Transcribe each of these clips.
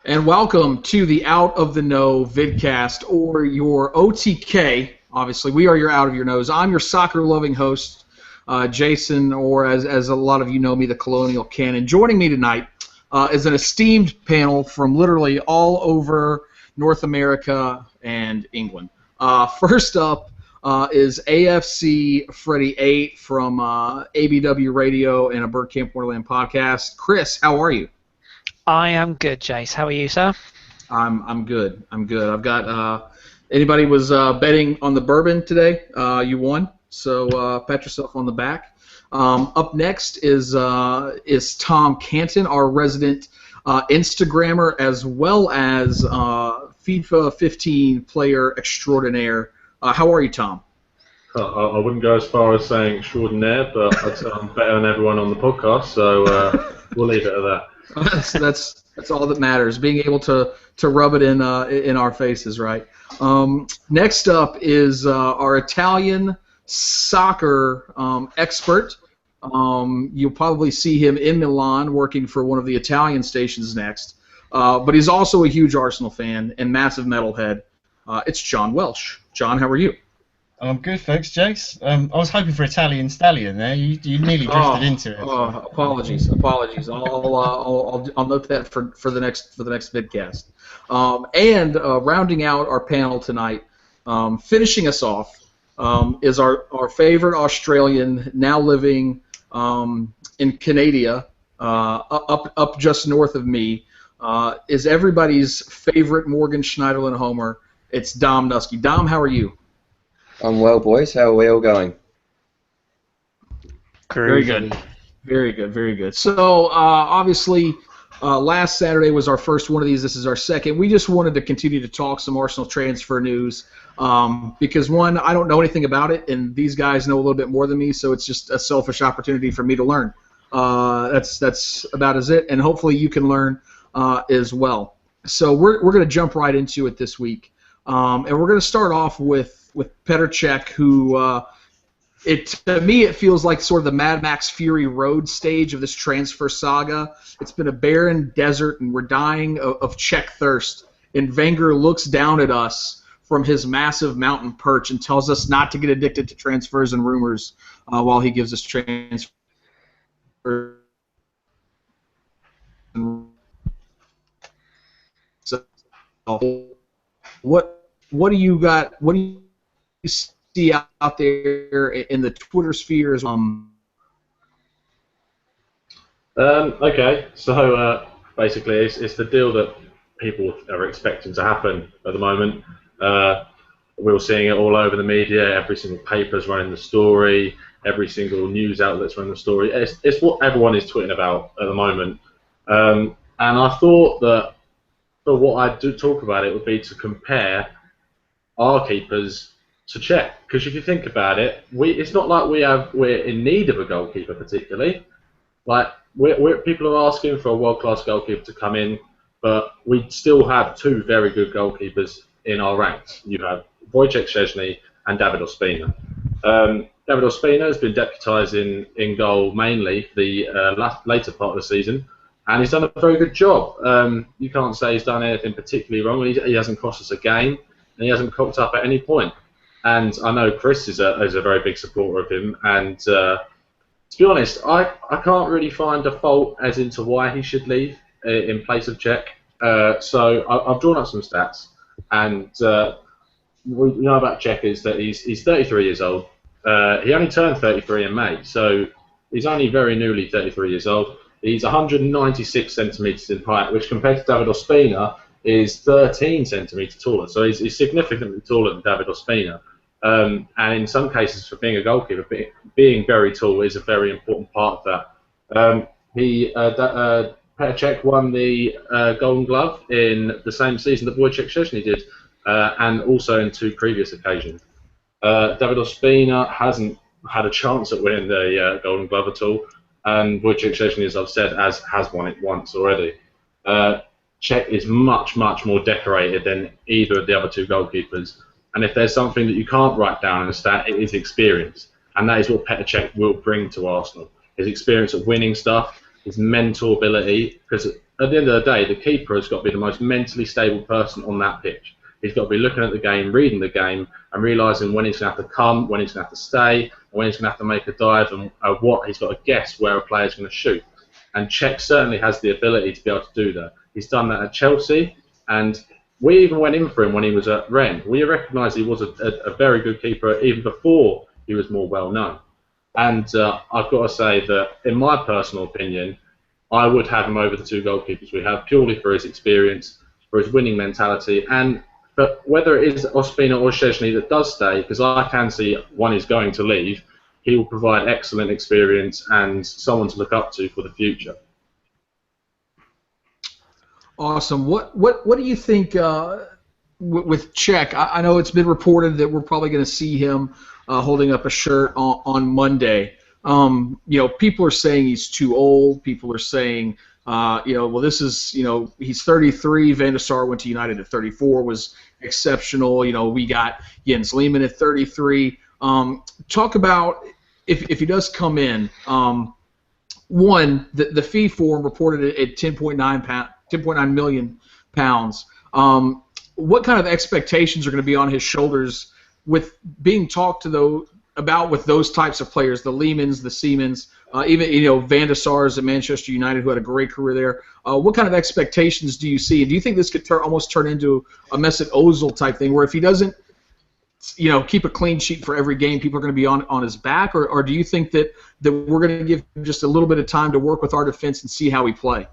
And welcome to the Out of the Know Vidcast, or your OTK. Obviously, we are your Out of Your Nose. I'm your soccer-loving host, Jason, or as a lot of you know me, the Colonial Cannon. Joining me tonight is an esteemed panel from literally all over North America and England. First up is AFC Freddy 8 from ABW Radio and a Bird Camp Wonderland podcast. Chris, how are you? I am good, Jace. How are you, sir? I'm good. I'm good. I've got anybody was betting on the bourbon today? You won, so pat yourself on the back. Up next is Tom Canton, our resident Instagrammer, as well as FIFA 15 player extraordinaire. How are you, Tom? I wouldn't go as far as saying extraordinaire, but I'd say I'm better than everyone on the podcast, so we'll leave it at that. That's all that matters. Being able to rub it in our faces, right? Next up is our Italian soccer expert. You'll probably see him in Milan working for one of the Italian stations next. But he's also a huge Arsenal fan and massive metalhead. It's John Welsh. John, how are you? I'm good, thanks, Jace. I was hoping for Italian Stallion there. You nearly drifted into it. Apologies. I'll note that for the next vidcast. And rounding out our panel tonight, finishing us off, is our favorite Australian, now living in Canada, up just north of me, is everybody's favorite Morgan Schneiderlin homer. It's Dom Nusky. Dom, how are you? I'm well, boys. How are we all going? Very good. Very good, very good. So, obviously, last Saturday was our first one of these. This is our second. We just wanted to continue to talk some Arsenal transfer news because, one, I don't know anything about it, and these guys know a little bit more than me, so it's just a selfish opportunity for me to learn. That's about as it, and hopefully you can learn as well. So we're going to jump right into it this week, and we're going to start off with Petr Cech, who to me it feels like sort of the Mad Max Fury Road stage of this transfer saga. It's been a barren desert, and we're dying of Czech thirst. And Wenger looks down at us from his massive mountain perch and tells us not to get addicted to transfers and rumors while he gives us transfer. So, what do you got? What do you see out there in the Twitter spheres? Okay, so basically it's the deal that people are expecting to happen at the moment. We're seeing it all over the media. Every single paper's running the story. Every single news outlet's running the story. It's what everyone is tweeting about at the moment. And I thought that for what I'd do talk about it would be to compare our keepers to Cech, because if you think about it, it's not like we're in need of a goalkeeper particularly. Like people are asking for a world-class goalkeeper to come in, but we still have two very good goalkeepers in our ranks. You have Wojciech Szczęsny and David Ospina. David Ospina has been deputised in goal mainly for the later part of the season, and he's done a very good job. You can't say he's done anything particularly wrong. He hasn't cost us a game, and he hasn't cocked up at any point. And I know Chris is a very big supporter of him. And to be honest, I can't really find a fault as into why he should leave in place of Cech. So I've drawn up some stats, and what we know about Cech is that he's 33 years old. He only turned 33 in May, so he's only very newly 33 years old. He's 196 centimetres in height, which compared to David Ospina is 13 centimetres taller. So he's significantly taller than David Ospina. And in some cases, for being a goalkeeper, being very tall is a very important part of that. Petr Cech won the Golden Glove in the same season that Wojciech Szczęsny did, and also in two previous occasions. David Ospina hasn't had a chance at winning the Golden Glove at all, and Wojciech Szczęsny, as I've said, has won it once already. Cech is much more decorated than either of the other two goalkeepers, and if there's something that you can't write down in a stat, it is experience, and that is what Petr Cech will bring to Arsenal. His experience of winning stuff, his mental ability, because at the end of the day, the keeper has got to be the most mentally stable person on that pitch. He's got to be looking at the game, reading the game, and realising when he's going to have to come, when he's going to have to stay, when he's going to have to make a dive, and what he's got to guess where a player's going to shoot. And Cech certainly has the ability to be able to do that. He's done that at Chelsea, and we even went in for him when he was at Rennes. We recognised he was a very good keeper even before he was more well known. And I've got to say that, in my personal opinion, I would have him over the two goalkeepers we have, purely for his experience, for his winning mentality, but whether it is Ospina or Szczesny that does stay, because I can see one is going to leave, he will provide excellent experience and someone to look up to for the future. Awesome. What do you think with Cech? I know it's been reported that we're probably going to see him holding up a shirt on Monday. People are saying he's too old. People are saying, well, this is, he's 33. Van der Sar went to United at 34, was exceptional. We got Jens Lehmann at 33. Talk about if he does come in. One, the fee for him reported at 10.9 million pounds. What kind of expectations are going to be on his shoulders with being talked to about with those types of players, the Lehmans, the Seamans, even Van der Sars at Manchester United, who had a great career there. What kind of expectations do you see? And do you think this could almost turn into a Mesut Ozil type thing, where if he doesn't, keep a clean sheet for every game, people are going to be on his back, or do you think that we're going to give him just a little bit of time to work with our defense and see how we play?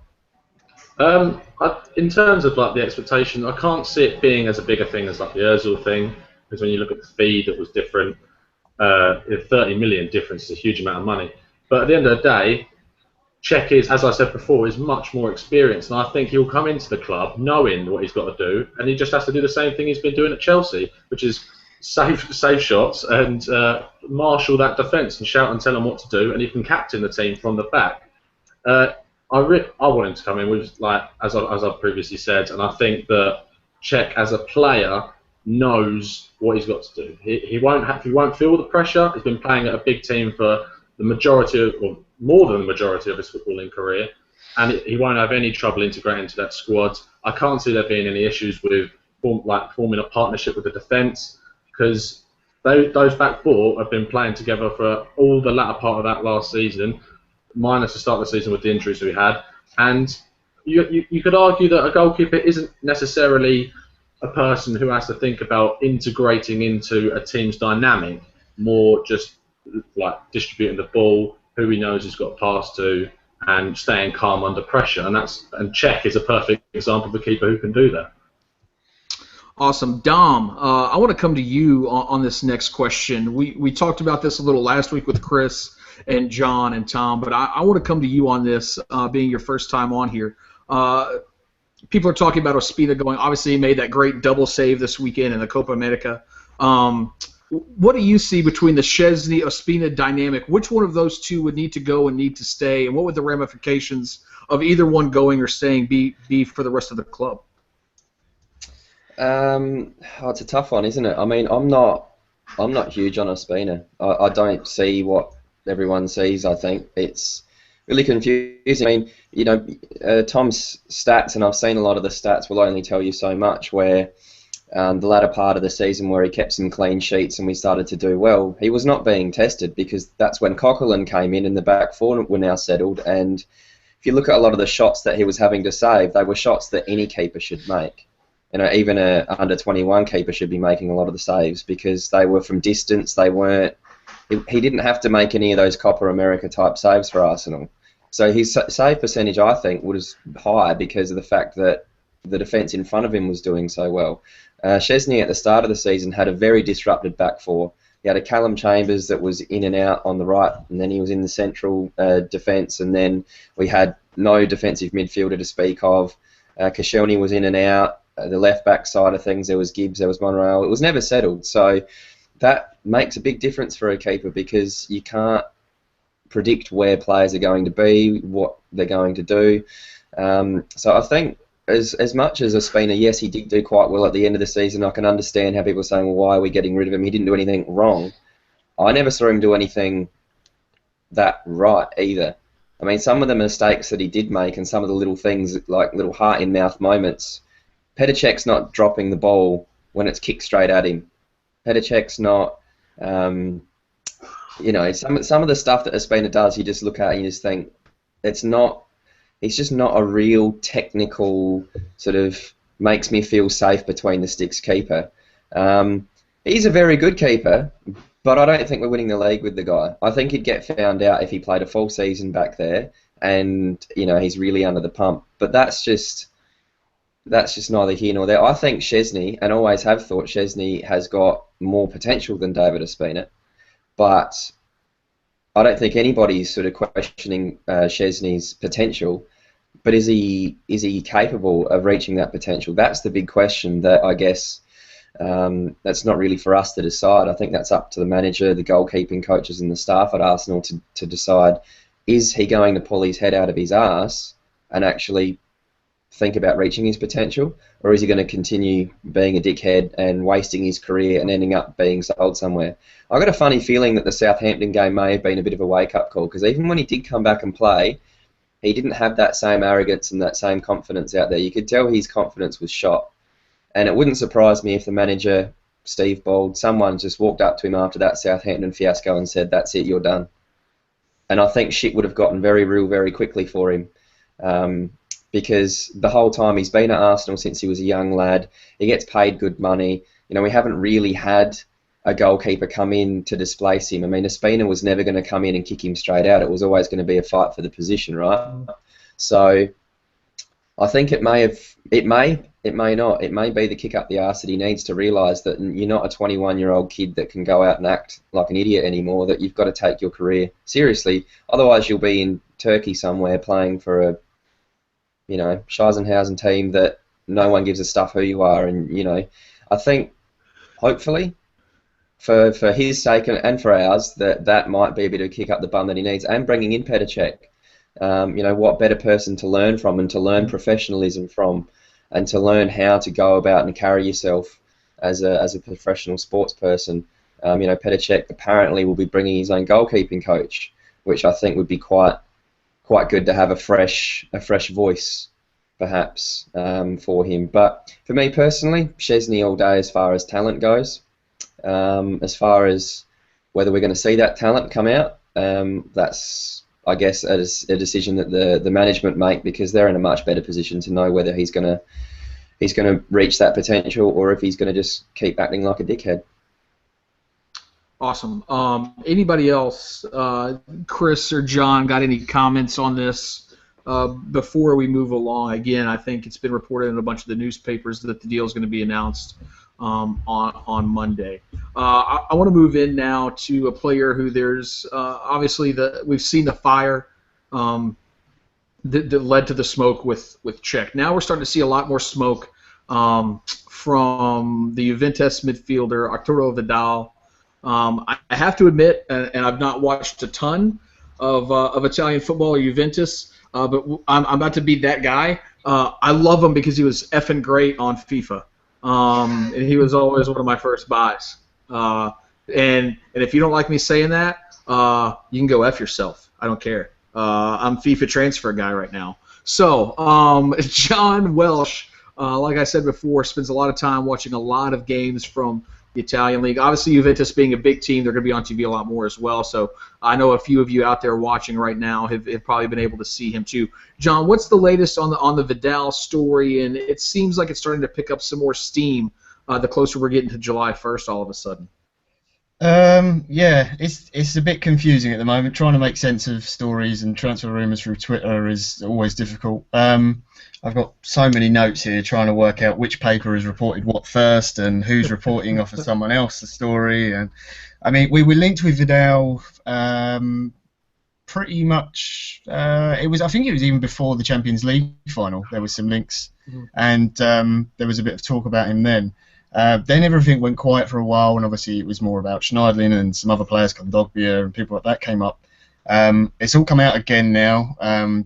In terms of the expectation, I can't see it being as a bigger thing as the Ozil thing, because when you look at the fee that was different, 30 million difference is a huge amount of money. But at the end of the day, Cech is, as I said before, is much more experienced, and I think he'll come into the club knowing what he's got to do, and he just has to do the same thing he's been doing at Chelsea, which is save shots and marshal that defence and shout and tell him what to do, and he can captain the team from the back. I want him to come in with, as I've previously said, and I think that Cech as a player knows what he's got to do. He won't feel the pressure. He's been playing at a big team for the majority or more than the majority of his footballing career, and he won't have any trouble integrating into that squad. I can't see there being any issues with forming a partnership with the defence, because those back four have been playing together for all the latter part of that last season, minus the start of the season with the injuries we had. And you could argue that a goalkeeper isn't necessarily a person who has to think about integrating into a team's dynamic, more just distributing the ball, who he knows he's got a pass to, and staying calm under pressure. And Cech is a perfect example of a keeper who can do that. Awesome. Dom, I want to come to you on this next question. We talked about this a little last week with Chris and John and Tom, but I want to come to you on this, being your first time on here. People are talking about Ospina going, obviously he made that great double save this weekend in the Copa America. What do you see between the Szczesny-Ospina dynamic? Which one of those two would need to go and need to stay, and what would the ramifications of either one going or staying be for the rest of the club? It's a tough one, isn't it? I mean, I'm not huge on Ospina. I don't see what everyone sees. I think it's really confusing. I mean, Tom's stats, and I've seen a lot of the stats, will only tell you so much. Where the latter part of the season, where he kept some clean sheets and we started to do well, he was not being tested, because that's when Coquelin came in and the back four were now settled. And if you look at a lot of the shots that he was having to save, they were shots that any keeper should make. Even a under-21 keeper should be making a lot of the saves, because they were from distance. They weren't. He didn't have to make any of those Copa America type saves for Arsenal. So his save percentage, I think, was high because of the fact that the defence in front of him was doing so well. Szczesny at the start of the season had a very disrupted back four. He had a Callum Chambers that was in and out on the right, and then he was in the central defence, and then we had no defensive midfielder to speak of. Koscielny was in and out. The left-back side of things, there was Gibbs, there was Monreal. It was never settled. So that makes a big difference for a keeper, because you can't predict where players are going to be, what they're going to do. So I think as much as Ospina, yes, he did do quite well at the end of the season. I can understand how people are saying, well, why are we getting rid of him? He didn't do anything wrong. I never saw him do anything that right either. I mean, some of the mistakes that he did make and some of the little things, like little heart-in-mouth moments, Petr not dropping the ball when it's kicked straight at him. Petr not, you know, some of the stuff that Ospina does, you just look at it and you just think, he's just not a real technical sort of makes me feel safe between the sticks keeper. He's a very good keeper, but I don't think we're winning the league with the guy. I think he'd get found out if he played a full season back there, and you know he's really under the pump. But that's just neither here nor there. I think Szczesny, and always have thought Szczesny has got more potential than David Ospina, but I don't think anybody's sort of questioning Szczesny's potential. But is he capable of reaching that potential? That's the big question that I guess that's not really for us to decide. I think that's up to the manager, the goalkeeping coaches and the staff at Arsenal to decide, is he going to pull his head out of his arse and actually think about reaching his potential, or is he going to continue being a dickhead and wasting his career and ending up being sold somewhere? I've got a funny feeling that the Southampton game may have been a bit of a wake-up call, because even when he did come back and play, he didn't have that same arrogance and that same confidence out there. You could tell his confidence was shot. And it wouldn't surprise me if the manager, Steve Bold, someone just walked up to him after that Southampton fiasco and said, "That's it, you're done." And I think shit would have gotten very real very quickly for him. Because the whole time he's been at Arsenal since he was a young lad, he gets paid good money. You know, we haven't really had a goalkeeper come in to displace him. I mean, Ospina was never going to come in and kick him straight out. It was always going to be a fight for the position, right? So I think it may not. It may be the kick up the arse that he needs to realise that you're not a 21-year-old kid that can go out and act like an idiot anymore, that you've got to take your career seriously. Otherwise you'll be in Turkey somewhere playing for a, you know, Scheisenhausen team that no one gives a stuff who you are. And, you know, I think, hopefully, for his sake and for ours, that might be a bit of a kick up the bum that he needs. And bringing in Petr Cech, you know, what better person to learn from and to learn professionalism from and to learn how to go about and carry yourself as a professional sports person. You know, Petr Cech apparently will be bringing his own goalkeeping coach, which I think would be quite good to have a fresh voice, perhaps, for him. But for me personally, Szczesny all day as far as talent goes. As far as whether we're going to see that talent come out, that's, I guess, a decision that the management make, because they're in a much better position to know whether he's going to reach that potential or if he's going to just keep acting like a dickhead. Awesome. Anybody else, Chris or John, got any comments on this before we move along? Again, I think it's been reported in a bunch of the newspapers that the deal is going to be announced on Monday. I want to move in now to a player who there's obviously we've seen the fire that led to the smoke with Cech. Now we're starting to see a lot more smoke from the Juventus midfielder Arturo Vidal. I have to admit, and I've not watched a ton of Italian football or Juventus, but I'm about to be that guy. I love him because he was effing great on FIFA, and he was always one of my first buys. And if you don't like me saying that, you can go F yourself. I don't care. I'm FIFA transfer guy right now. So John Welsh, like I said before, spends a lot of time watching a lot of games from the Italian League. Obviously, Juventus being a big team, they're going to be on TV a lot more as well. So I know a few of you out there watching right now have probably been able to see him too. John, what's the latest on the Vidal story? And it seems like it's starting to pick up some more steam the closer we're getting to July 1st all of a sudden. Yeah, it's a bit confusing at the moment. Trying to make sense of stories and transfer rumours through Twitter is always difficult. I've got so many notes here trying to work out which paper has reported what first and who's reporting off of someone else the story. And I mean, we were linked with Vidal pretty much. I think it was even before the Champions League final. There was some links, and there was a bit of talk about him then. Then everything went quiet for a while, and obviously it was more about Schneiderlin and some other players, Kondogbia and people like that came up. It's all come out again now.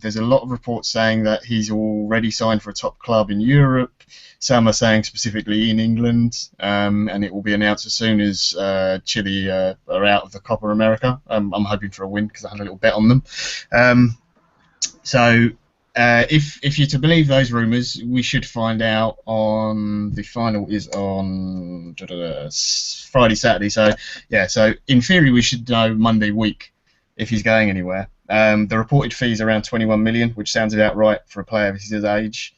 There's a lot of reports saying that he's already signed for a top club in Europe. Some are saying specifically in England, and it will be announced as soon as Chile are out of the Copa America. I'm hoping for a win because I had a little bet on them. So if you're to believe those rumours, we should find out on the final is on Friday, Saturday. So yeah, so in theory we should know Monday week if he's going anywhere. The reported fee is around 21 million, which sounds about right for a player of his age.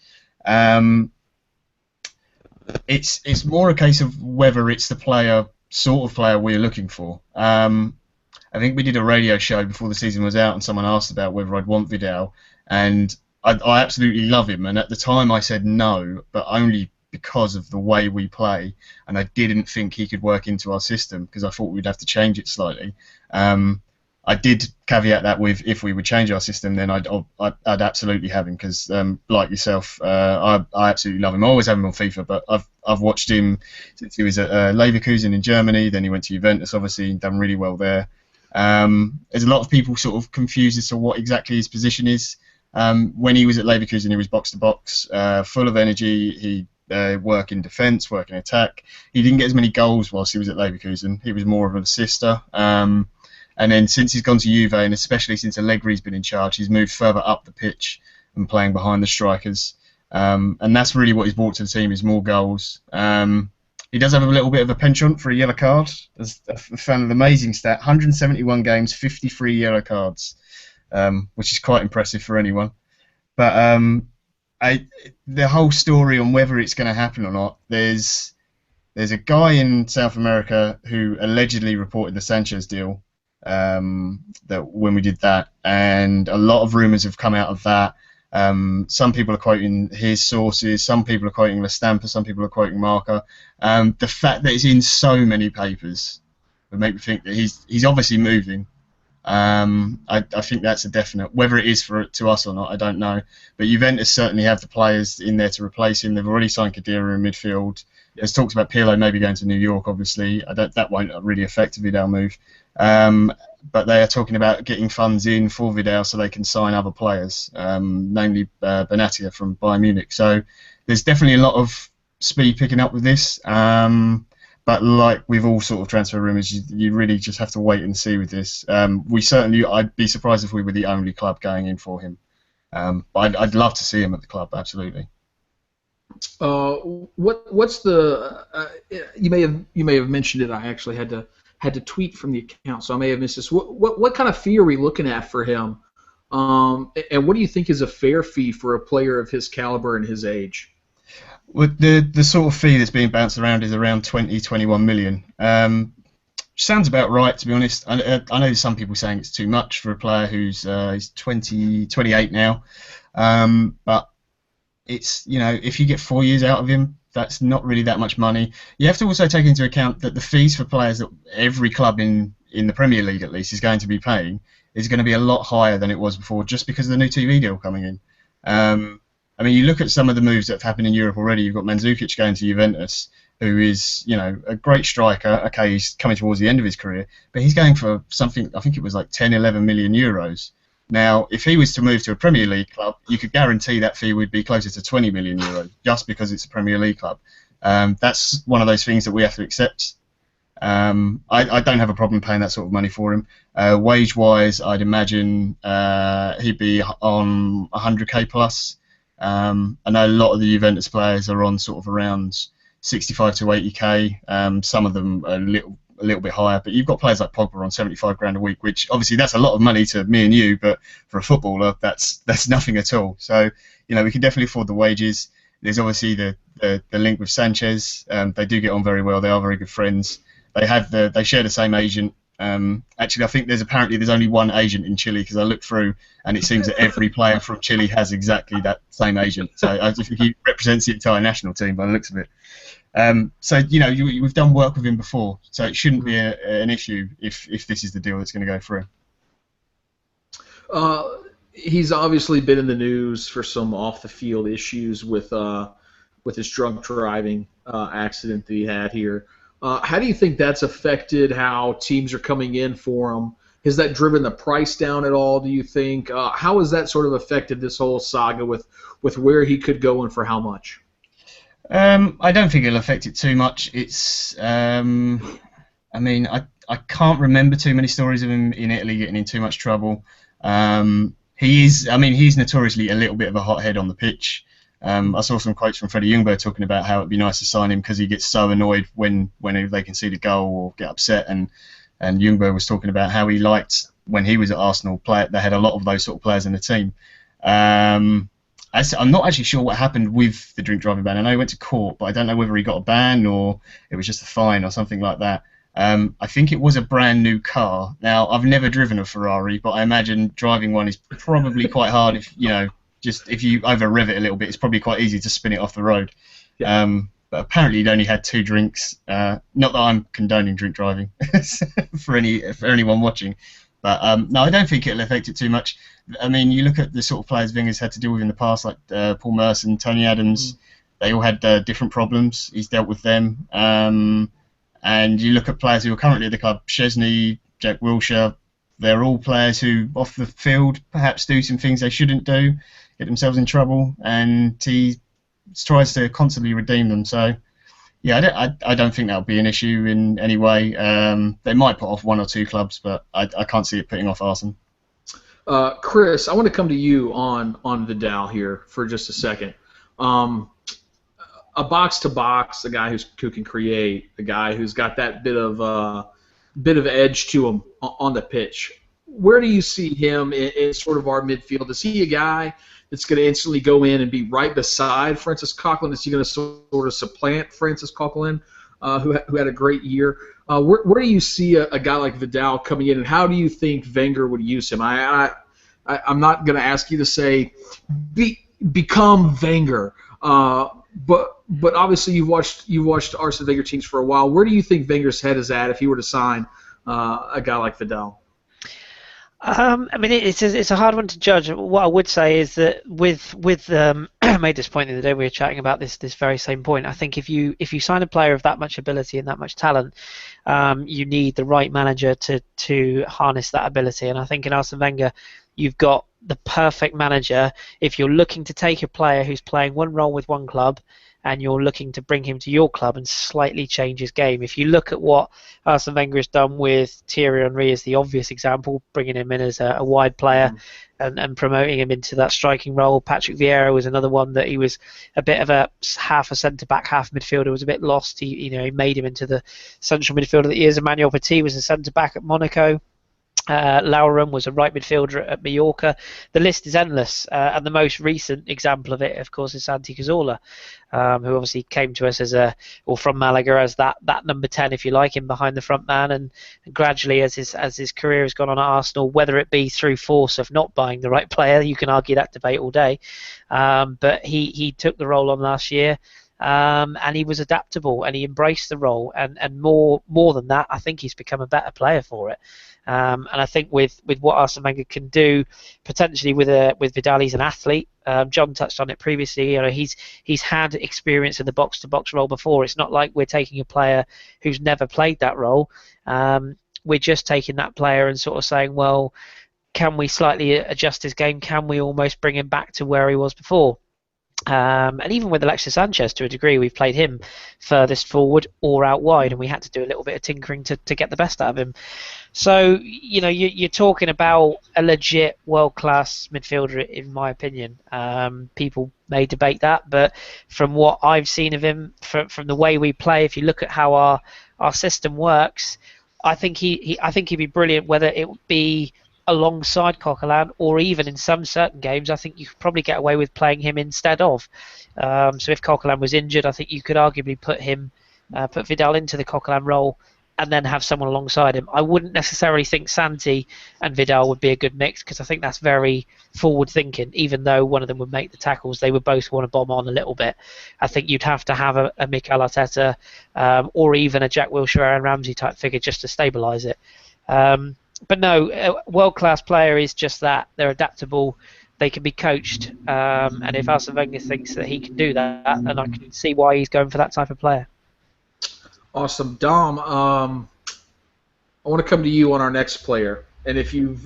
It's more a case of whether it's the sort of player we're looking for. I think we did a radio show before the season was out, and someone asked about whether I'd want Vidal, and I absolutely love him. And at the time, I said no, but only because of the way we play, and I didn't think he could work into our system because I thought we'd have to change it slightly. I did caveat that with if we would change our system, then I'd absolutely have him because, like yourself, I absolutely love him. I always have him on FIFA, but I've watched him since he was at Leverkusen in Germany. Then he went to Juventus, obviously, and done really well there. There's a lot of people sort of confused as to what exactly his position is. When he was at Leverkusen, he was box to box, full of energy. He work in defence, work in attack. He didn't get as many goals whilst he was at Leverkusen. He was more of an assister. And then since he's gone to Juve, and especially since Allegri's been in charge, he's moved further up the pitch and playing behind the strikers. And that's really what he's brought to the team is more goals. He does have a little bit of a penchant for a yellow card. I found an amazing stat: 171 games, 53 yellow cards, which is quite impressive for anyone. But the whole story on whether it's going to happen or not, there's a guy in South America who allegedly reported the Sanchez deal. That when we did that, and a lot of rumours have come out of that. Some people are quoting his sources, some people are quoting La Stampa, some people are quoting Marca. The fact that it's in so many papers would make me think that he's obviously moving. I think that's a definite. Whether it is to us or not, I don't know. But Juventus certainly have the players in there to replace him. They've already signed Khedira in midfield. There's talks about Pirlo maybe going to New York, obviously. That won't really affect a Vidal move. But they are talking about getting funds in for Vidal so they can sign other players, namely Benatia from Bayern Munich. So there's definitely a lot of speed picking up with this. But like with all sort of transfer rumours, you really just have to wait and see with this. I'd be surprised if we were the only club going in for him. But I'd love to see him at the club, absolutely. What's the? You may have mentioned it. I actually had to tweet from the account, so I may have missed this. What kind of fee are we looking at for him? And what do you think is a fair fee for a player of his caliber and his age? Well, the sort of fee that's being bounced around is around 21 million. Sounds about right, to be honest. I know some people saying it's too much for a player who's 28 now, but it's, if you get 4 years out of him, that's not really that much money. You have to also take into account that the fees for players that every club in the Premier League, at least, is going to be paying is going to be a lot higher than it was before, just because of the new TV deal coming in. I mean, you look at some of the moves that have happened in Europe already. You've got Mandzukic going to Juventus, who is, a great striker. Okay, he's coming towards the end of his career, but he's going for something, I think it was like 10, 11 million euros. Now, if he was to move to a Premier League club, you could guarantee that fee would be closer to 20 million euros, just because it's a Premier League club. That's one of those things that we have to accept. I don't have a problem paying that sort of money for him. Wage-wise, I'd imagine he'd be on 100k plus. I know a lot of the Juventus players are on sort of around 65 to 80k. Some of them are a little bit higher, but you've got players like Pogba on 75 grand a week, which obviously that's a lot of money to me and you, but for a footballer, that's nothing at all. So, we can definitely afford the wages. There's obviously the link with Sanchez. They do get on very well. They are very good friends. They share the same agent. Actually, I think there's only one agent in Chile, because I looked through and it seems that every player from Chile has exactly that same agent. So I think he represents the entire national team by the looks of it. So we've done work with him before, so it shouldn't be an issue if this is the deal that's going to go through. He's obviously been in the news for some off the field issues with his drunk driving accident that he had here. How do you think that's affected how teams are coming in for him? Has that driven the price down at all, do you think? How has that sort of affected this whole saga with where he could go and for how much? I don't think it'll affect it too much. It's, I can't remember too many stories of him in Italy getting in too much trouble. he is. I mean, he's notoriously a little bit of a hothead on the pitch. I saw some quotes from Freddie Ljungberg talking about how it'd be nice to sign him because he gets so annoyed when they concede a goal or get upset, and Ljungberg was talking about how he liked when he was at Arsenal. They had a lot of those sort of players in the team. I'm not actually sure what happened with the drink driving ban. I know he went to court, but I don't know whether he got a ban or it was just a fine or something like that. I think it was a brand new car. Now, I've never driven a Ferrari, but I imagine driving one is probably quite hard if you over rev it a little bit. It's probably quite easy to spin it off the road. Yeah. But apparently he'd only had 2 drinks. Not that I'm condoning drink driving for anyone watching. But no, I don't think it'll affect it too much. I mean, you look at the sort of players Wenger's had to deal with in the past, like Paul Merson, Tony Adams. They all had different problems. He's dealt with them. And you look at players who are currently at the club, Szczesny, Jack Wilshere. They're all players who, off the field, perhaps do some things they shouldn't do, get themselves in trouble, and he tries to constantly redeem them. So, yeah, I don't think that'll be an issue in any way. They might put off 1 or 2 clubs, but I can't see it putting off Arsenal. Chris, I want to come to you on Vidal here for just a second. A box-to-box, a guy who can create, a guy who's got that bit of edge to him on the pitch. Where do you see him in sort of our midfield? Is he a guy that's going to instantly go in and be right beside Francis Coquelin? Is he going to sort of supplant Francis Coquelin, who had a great year? Where do you see a guy like Vidal coming in, and how do you think Wenger would use him? I'm not going to ask you to say become Wenger, but obviously you've watched Arsene Wenger teams for a while. Where do you think Wenger's head is at if he were to sign a guy like Vidal? I mean, it's a hard one to judge. What I would say is that with I made this point the other day. We were chatting about this very same point. I think if you sign a player of that much ability and that much talent, you need the right manager to harness that ability. And I think in Arsene Wenger, you've got the perfect manager if you're looking to take a player who's playing one role with one club and you're looking to bring him to your club and slightly change his game. If you look at what Arsene Wenger has done with Thierry Henry as the obvious example, bringing him in as a wide player and promoting him into that striking role. Patrick Vieira was another one that he was a bit of a half a centre-back, half midfielder, was a bit lost. He made him into the central midfielder that he is. Emmanuel Petit was a centre-back at Monaco. Lauren was a right midfielder at Mallorca. The list is endless, and the most recent example of it, of course, is Santi Cazorla, who obviously came to us from Malaga as that number 10, if you like, in behind the front man, and gradually as his career has gone on at Arsenal, whether it be through force of not buying the right player, you can argue that debate all day, but he took the role on last year. And he was adaptable and he embraced the role, and more than that, I think he's become a better player for it. And I think with what Arsene Wenger can do potentially with Vidal, he's an athlete. John touched on it previously. He's had experience in the box-to-box role before. It's not like we're taking a player who's never played that role. We're just taking that player and sort of saying, well, can we slightly adjust his game? Can we almost bring him back to where he was before? And even with Alexis Sanchez, to a degree, we've played him furthest forward or out wide, and we had to do a little bit of tinkering to get the best out of him. So, you're talking about a legit world-class midfielder, in my opinion. People may debate that, but from what I've seen of him, from the way we play, if you look at how our system works, I think he'd be brilliant, whether it would be alongside Coquelin, or even in some certain games, I think you could probably get away with playing him instead of. So if Coquelin was injured, I think you could arguably put Vidal into the Coquelin role and then have someone alongside him. I wouldn't necessarily think Santi and Vidal would be a good mix, because I think that's very forward thinking. Even though one of them would make the tackles, they would both want to bomb on a little bit. I think you'd have to have a Mikel Arteta or even a Jack Wilshere, Aaron Ramsey type figure just to stabilise it. But no, a world-class player is just that. They're adaptable. They can be coached. And if Arsene Wenger thinks that he can do that, then I can see why he's going for that type of player. Awesome. Dom, I want to come to you on our next player. And if you've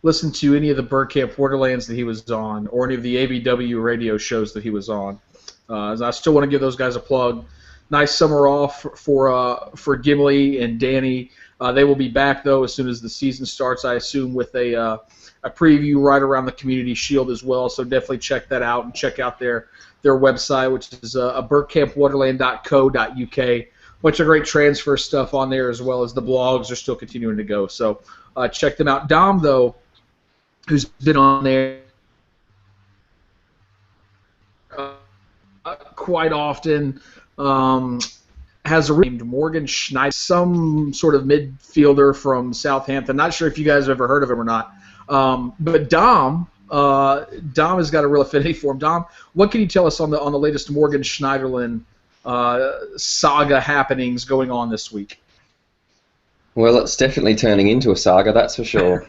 listened to any of the Bergkamp Borderlands that he was on, or any of the ABW radio shows that he was on, I still want to give those guys a plug. nice summer off for Gimli and Danny. They will be back though as soon as the season starts, I assume, with a preview right around the Community Shield as well. So definitely check that out and check out their website, which is burtcampwonderland.co.uk. Bunch of great transfer stuff on there, as well as the blogs are still continuing to go. So check them out. Dom, though, who's been on there quite often, has a named Morgan Schneider, some sort of midfielder from Southampton. Not sure if you guys have ever heard of him or not. But Dom has got a real affinity for him. Dom, what can you tell us on the latest Morgan Schneiderlin saga happenings going on this week? Well, it's definitely turning into a saga, that's for sure.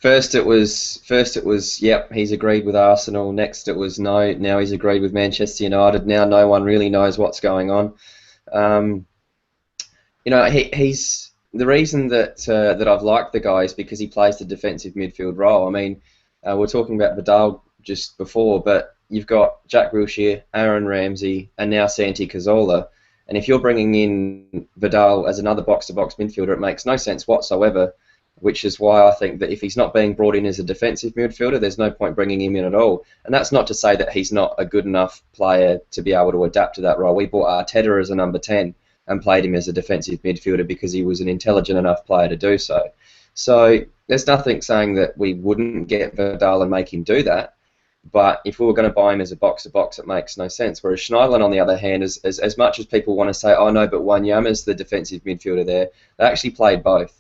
First it was yep, he's agreed with Arsenal. Next it was no, now he's agreed with Manchester United. Now no one really knows what's going on. He's the reason that I've liked the guy is because he plays the defensive midfield role. I mean, we're talking about Vidal just before, but you've got Jack Wilshere, Aaron Ramsey, and now Santi Cazorla. And if you're bringing in Vidal as another box-to-box midfielder, it makes no sense whatsoever, which is why I think that if he's not being brought in as a defensive midfielder, there's no point bringing him in at all. And that's not to say that he's not a good enough player to be able to adapt to that role. We bought Arteta as a number 10 and played him as a defensive midfielder because he was an intelligent enough player to do so. So there's nothing saying that we wouldn't get Vidal and make him do that. But if we were going to buy him as a box-to-box, it makes no sense. Whereas Schneiderlin, on the other hand, as much as people want to say, oh no, but Wanyama's the defensive midfielder there, they actually played both.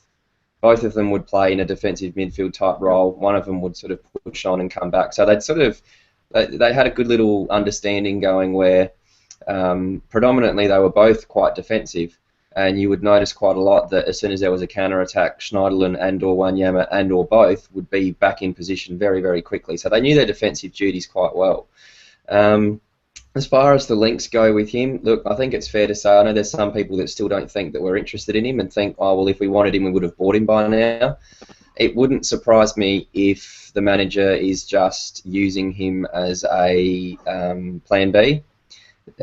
Both of them would play in a defensive midfield type role. One of them would sort of push on and come back. So they had a good little understanding going where predominantly they were both quite defensive, and you would notice quite a lot that as soon as there was a counter-attack, Schneiderlin and or Wanyama and or both would be back in position very, very quickly. So they knew their defensive duties quite well. As far as the links go with him, look, I think it's fair to say, I know there's some people that still don't think that we're interested in him and think, oh, well, if we wanted him, we would have bought him by now. It wouldn't surprise me if the manager is just using him as a plan B.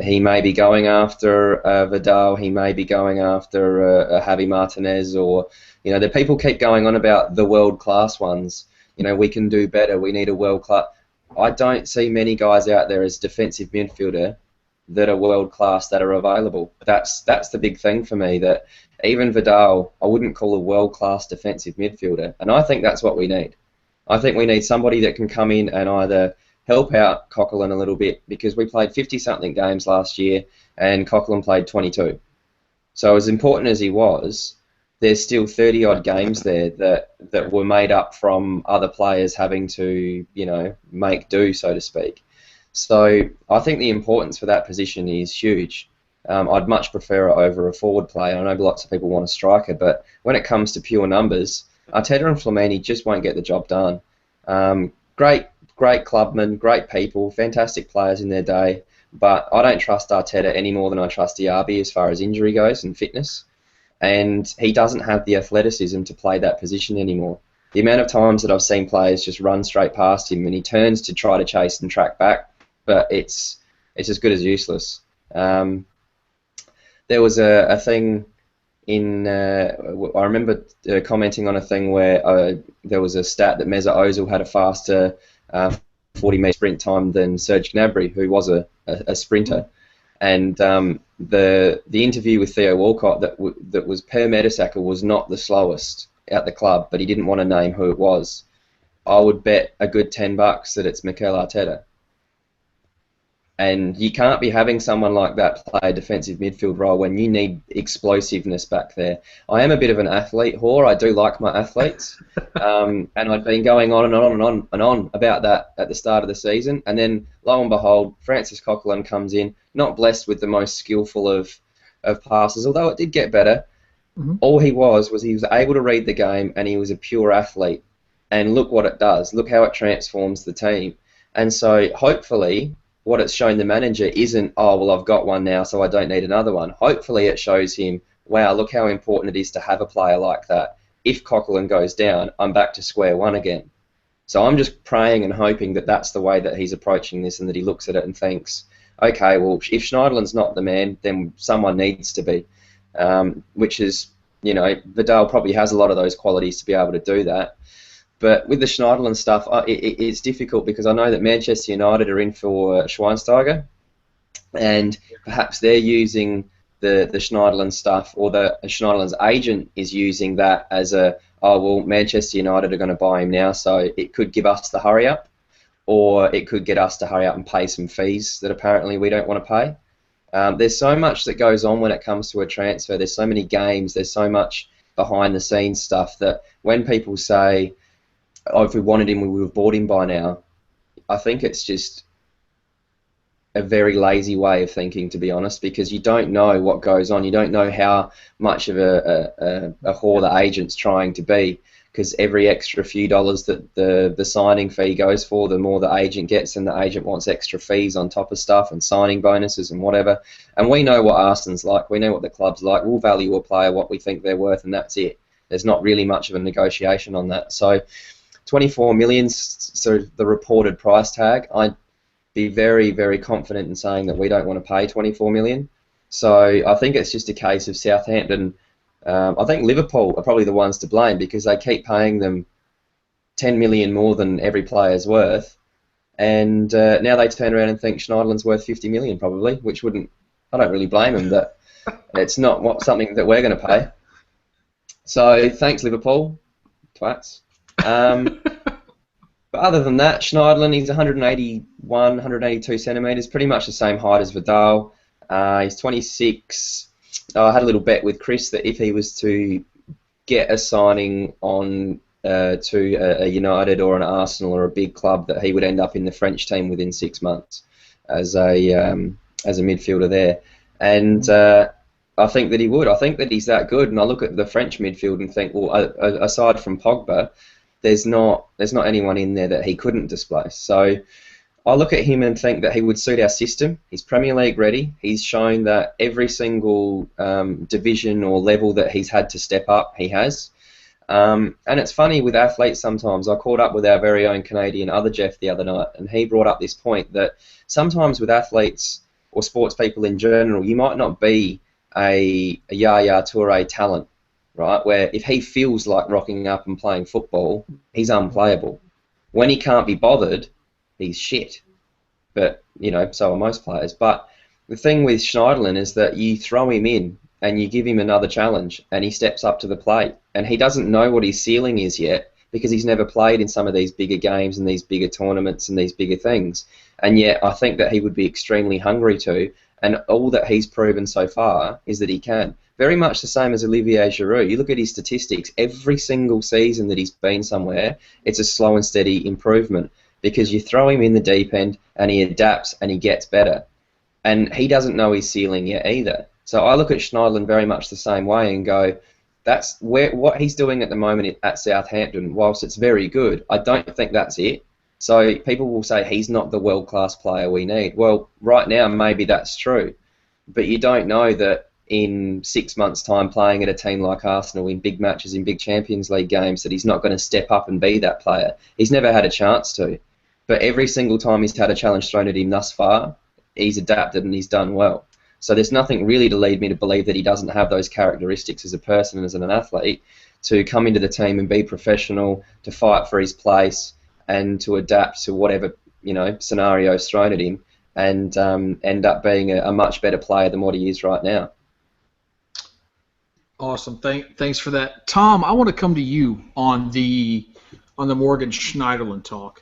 He may be going after Vidal, he may be going after Javi Martinez, or, the people keep going on about the world-class ones. We can do better, we need a world-class. I don't see many guys out there as defensive midfielder that are world-class that are available. That's the big thing for me, that even Vidal, I wouldn't call a world-class defensive midfielder, and I think that's what we need. I think we need somebody that can come in and either help out Coquelin a little bit, because we played 50-something games last year and Coquelin played 22. So as important as he was, there's still 30-odd games there that were made up from other players having to, make do, so to speak. So I think the importance for that position is huge. I'd much prefer it over a forward player. I know lots of people want a striker, but when it comes to pure numbers, Arteta and Flamini just won't get the job done. Great clubmen, great people, fantastic players in their day, but I don't trust Arteta any more than I trust Diaby as far as injury goes and fitness. And he doesn't have the athleticism to play that position anymore. The amount of times that I've seen players just run straight past him and he turns to try to chase and track back, but it's as good as useless. There was a thing in I remember commenting on a thing where there was a stat that Mesut Ozil had a faster 40-metre sprint time than Serge Gnabry, who was a sprinter. And the interview with Theo Walcott that was per Mertesacker was not the slowest at the club, but he didn't want to name who it was. I would bet a good $10 that it's Mikel Arteta. And you can't be having someone like that play a defensive midfield role when you need explosiveness back there. I am a bit of an athlete whore. I do like my athletes. And I'd been going on and on and on and on about that at the start of the season. And then, lo and behold, Francis Coquelin comes in, not blessed with the most skillful of passes, although it did get better. Mm-hmm. All he was he was able to read the game, and he was a pure athlete. And look what it does. Look how it transforms the team. And so, hopefully, what it's shown the manager isn't, oh, well, I've got one now, so I don't need another one. Hopefully it shows him, wow, look how important it is to have a player like that. If Coquelin goes down, I'm back to square one again. So I'm just praying and hoping that that's the way that he's approaching this, and that he looks at it and thinks, okay, well, if Schneiderlin's not the man, then someone needs to be, which is, Vidal probably has a lot of those qualities to be able to do that. But with the Schneiderlin stuff, it's difficult because I know that Manchester United are in for Schweinsteiger, and perhaps they're using the Schneiderlin stuff, or the Schneiderlin's agent is using that as Manchester United are going to buy him now, so it could give us the hurry up, or it could get us to hurry up and pay some fees that apparently we don't want to pay. There's so much that goes on when it comes to a transfer. There's so many games, there's so much behind the scenes stuff that when people say, if we wanted him, we would have bought him by now, I think it's just a very lazy way of thinking, to be honest, because you don't know what goes on. You don't know how much of a whore the agent's trying to be, because every extra few dollars that the signing fee goes for, the more the agent gets, and the agent wants extra fees on top of stuff and signing bonuses and whatever. And we know what Arsenal's like. We know what the club's like. We'll value a player what we think they're worth, and that's it. There's not really much of a negotiation on that. So 24 million, so the reported price tag, I'd be very, very confident in saying that we don't want to pay 24 million. So I think it's just a case of Southampton. I think Liverpool are probably the ones to blame because they keep paying them 10 million more than every player's worth, and now they turn around and think Schneiderlin's worth 50 million probably, which I don't really blame them that it's not something that we're going to pay. So thanks Liverpool, twats. But other than that, Schneiderlin, he's 181, 182 centimetres, pretty much the same height as Vidal. He's 26. I had a little bet with Chris that if he was to get a signing on to a United or an Arsenal or a big club, that he would end up in the French team within 6 months as a midfielder there. And I think that he would. I think that he's that good. And I look at the French midfield and think, well, aside from Pogba, there's not anyone in there that he couldn't displace. So I look at him and think that he would suit our system. He's Premier League ready. He's shown that every single division or level that he's had to step up, he has. And it's funny with athletes sometimes. I caught up with our very own Canadian other Jeff the other night, and he brought up this point that sometimes with athletes or sports people in general, you might not be a Yaya Toure talent, right? Where if he feels like rocking up and playing football, he's unplayable. When he can't be bothered, he's shit. But, so are most players. But the thing with Schneiderlin is that you throw him in and you give him another challenge and he steps up to the plate. And he doesn't know what his ceiling is yet because he's never played in some of these bigger games and these bigger tournaments and these bigger things. And yet I think that he would be extremely hungry to. And all that he's proven so far is that he can. Very much the same as Olivier Giroud. You look at his statistics, every single season that he's been somewhere, it's a slow and steady improvement because you throw him in the deep end and he adapts and he gets better. And he doesn't know his ceiling yet either. So I look at Schneiderlin very much the same way and go, that's what he's doing at the moment at Southampton, whilst it's very good, I don't think that's it. So people will say he's not the world-class player we need. Well, right now maybe that's true, but you don't know that in 6 months' time playing at a team like Arsenal in big matches, in big Champions League games, that he's not going to step up and be that player. He's never had a chance to, but every single time he's had a challenge thrown at him thus far, he's adapted and he's done well. So there's nothing really to lead me to believe that he doesn't have those characteristics as a person and as an athlete to come into the team and be professional, to fight for his place, and to adapt to whatever scenario is thrown at him, and end up being a much better player than what he is right now. Awesome. Thanks for that, Tom. I want to come to you on the Morgan Schneiderlin talk.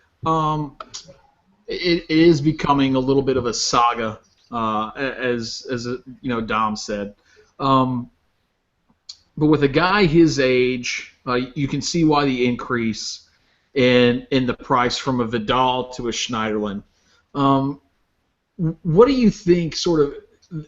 It is becoming a little bit of a saga, as Dom said. But with a guy his age, you can see why the increase in the price from a Vidal to a Schneiderlin. What do you think, sort of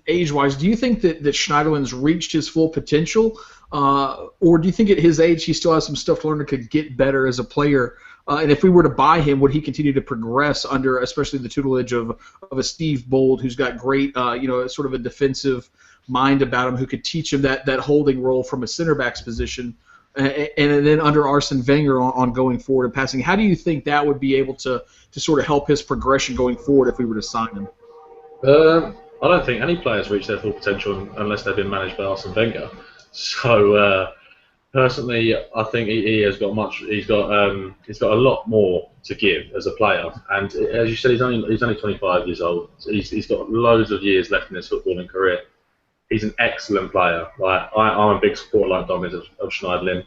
age-wise? Do you think that Schneiderlin's reached his full potential, or do you think at his age he still has some stuff to learn and could get better as a player? And if we were to buy him, would he continue to progress under, especially the tutelage of a Steve Bold, who's got great, sort of a defensive mind about him, who could teach him that holding role from a center back's position? And then under Arsene Wenger on going forward and passing, how do you think that would be able to sort of help his progression going forward if we were to sign him? I don't think any players reach their full potential unless they've been managed by Arsene Wenger. So personally, I think he has got much. He's got a lot more to give as a player. And as you said, he's only 25 years old. So he's got loads of years left in his footballing career. He's an excellent player. Like I'm a big supporter, like Dom is, of Schneiderlin.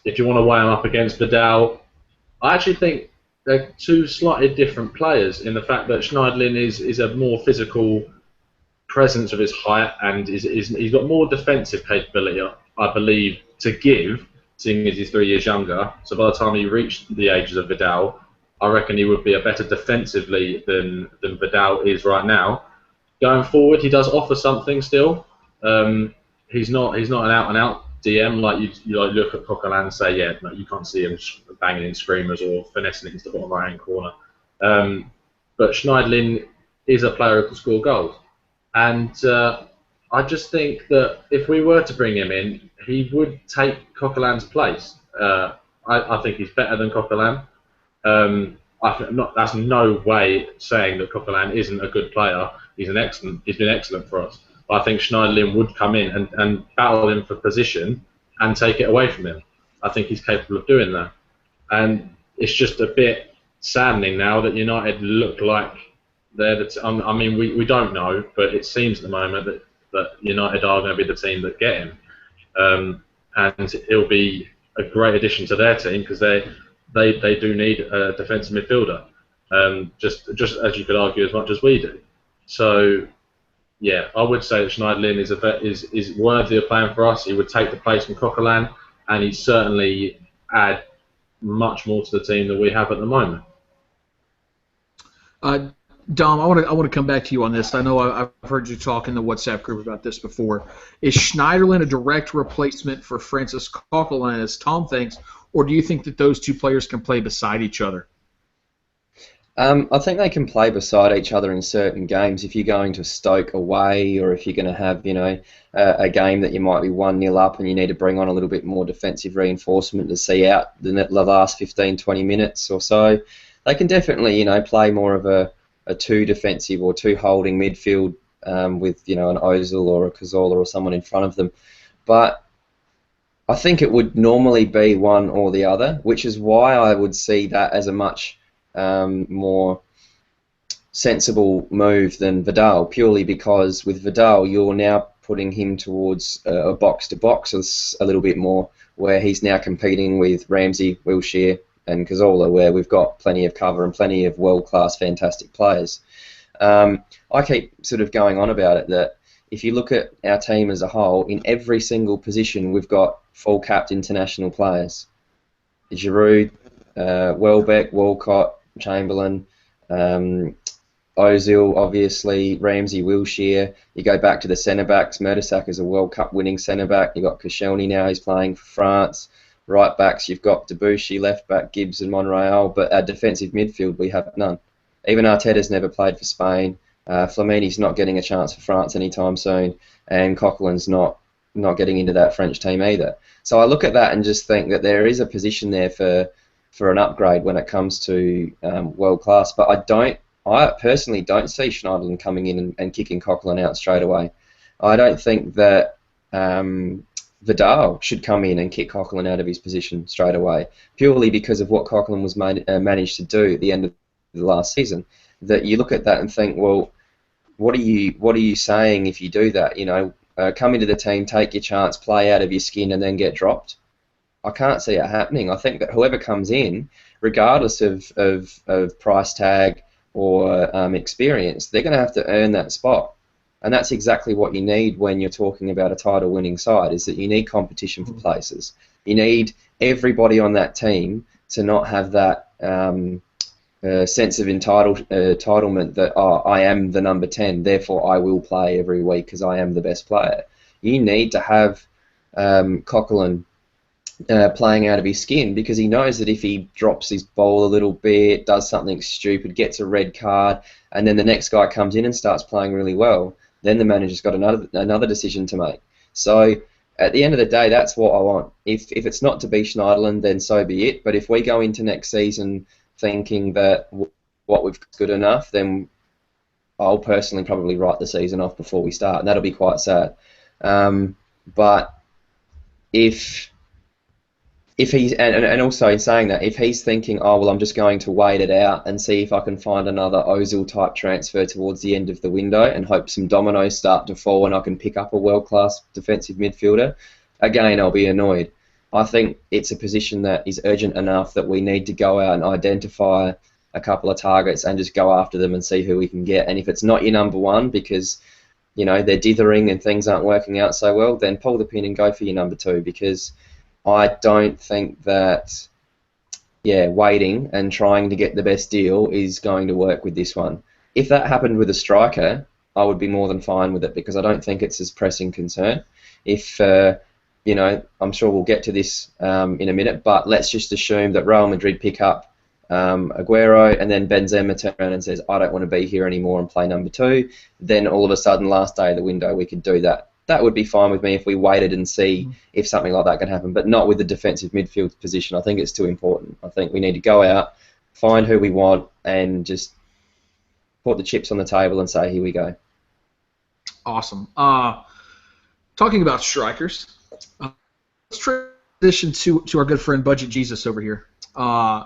If you want to weigh him up against Vidal, I actually think they're two slightly different players in the fact that Schneiderlin is a more physical presence of his height and he's got more defensive capability, I believe, to give, seeing as he's 3 years younger. So by the time he reached the ages of Vidal, I reckon he would be a better defensively than Vidal is right now. Going forward, he does offer something still. He's not an out and out DM like you like look at Coquelin and say, yeah, no, you can't see him banging in screamers or finessing it into the bottom right hand corner. But Schneiderlin is a player who can score goals. And I just think that if we were to bring him in, he would take Coquelin's place. I think he's better than Coquelin. That's no way saying that Coquelin isn't a good player. He's been excellent for us. But I think Schneiderlin would come in and battle him for position and take it away from him. I think he's capable of doing that. And it's just a bit saddening now that United look like I mean, we don't know, but it seems at the moment that United are going to be the team that get him. And it'll be a great addition to their team because they do need a defensive midfielder, just as you could argue as much as we do. So, yeah, I would say that Schneiderlin is worthy of playing for us. He would take the place from Coquelin, and he'd certainly add much more to the team than we have at the moment. Dom, I want to come back to you on this. I know I've heard you talk in the WhatsApp group about this before. Is Schneiderlin a direct replacement for Francis Coquelin, as Tom thinks, or do you think that those two players can play beside each other? I think they can play beside each other in certain games. If you're going to Stoke away, or if you're going to have, a game that you might be 1-0 up and you need to bring on a little bit more defensive reinforcement to see out the last 15, 20 minutes or so, they can definitely, play more of a two defensive or two holding midfield with, an Ozil or a Cazorla or someone in front of them. But I think it would normally be one or the other, which is why I would see that as a much more sensible move than Vidal, purely because with Vidal you're now putting him towards a box-to-box a little bit more, where he's now competing with Ramsey, Wilshere and Cazorla, where we've got plenty of cover and plenty of world-class fantastic players. I keep sort of going on about it that if you look at our team as a whole, in every single position we've got full-capped international players. Giroud, Welbeck, Walcott, Chamberlain, Ozil, obviously, Ramsey, Wilshere. You go back to the centre-backs, Mertesacker a World Cup winning centre-back. You've got Koscielny now, he's playing for France. Right backs, you've got Debuchy, left back, Gibbs and Monreal, but our defensive midfield, we have none. Even Arteta's never played for Spain. Flamini's not getting a chance for France anytime soon, and Coquelin's not getting into that French team either. So I look at that and just think that there is a position there for an upgrade when it comes to world class. But I personally don't see Schneiderlin coming in and kicking Coquelin out straight away. I don't think that Vidal should come in and kick Coquelin out of his position straight away, purely because of what Coquelin was managed to do at the end of the last season. That you look at that and think, well, what are you saying if you do that? Come into the team, take your chance, play out of your skin, and then get dropped. I can't see it happening. I think that whoever comes in, regardless of price tag or experience, they're going to have to earn that spot. And that's exactly what you need when you're talking about a title-winning side, is that you need competition for places. You need everybody on that team to not have that sense of entitlement that, I am the number 10, therefore I will play every week because I am the best player. You need to have Coquelin playing out of his skin, because he knows that if he drops his ball a little bit, does something stupid, gets a red card, and then the next guy comes in and starts playing really well, then the manager's got another decision to make. So at the end of the day, that's what I want. If it's not to be Schneiderlin, then so be it. But if we go into next season thinking that what we've got good enough, then I'll personally probably write the season off before we start, and that'll be quite sad. But if he's and also in saying that, if he's thinking, oh well, I'm just going to wait it out and see if I can find another Ozil type transfer towards the end of the window and hope some dominoes start to fall and I can pick up a world class defensive midfielder, again I'll be annoyed. I think it's a position that is urgent enough that we need to go out and identify a couple of targets and just go after them and see who we can get. And if it's not your number one because they're dithering and things aren't working out so well, then pull the pin and go for your number two, because I don't think that, waiting and trying to get the best deal is going to work with this one. If that happened with a striker, I would be more than fine with it, because I don't think it's as pressing concern. If, I'm sure we'll get to this in a minute, but let's just assume that Real Madrid pick up Aguero and then Benzema turns around and says, I don't want to be here anymore and play number two, then all of a sudden, last day of the window, we could do that. That would be fine with me if we waited and see if something like that can happen, but not with the defensive midfield position. I think it's too important. I think we need to go out, find who we want, and just put the chips on the table and say, here we go. Awesome. Talking about strikers, let's transition to our good friend Budget Jesus over here,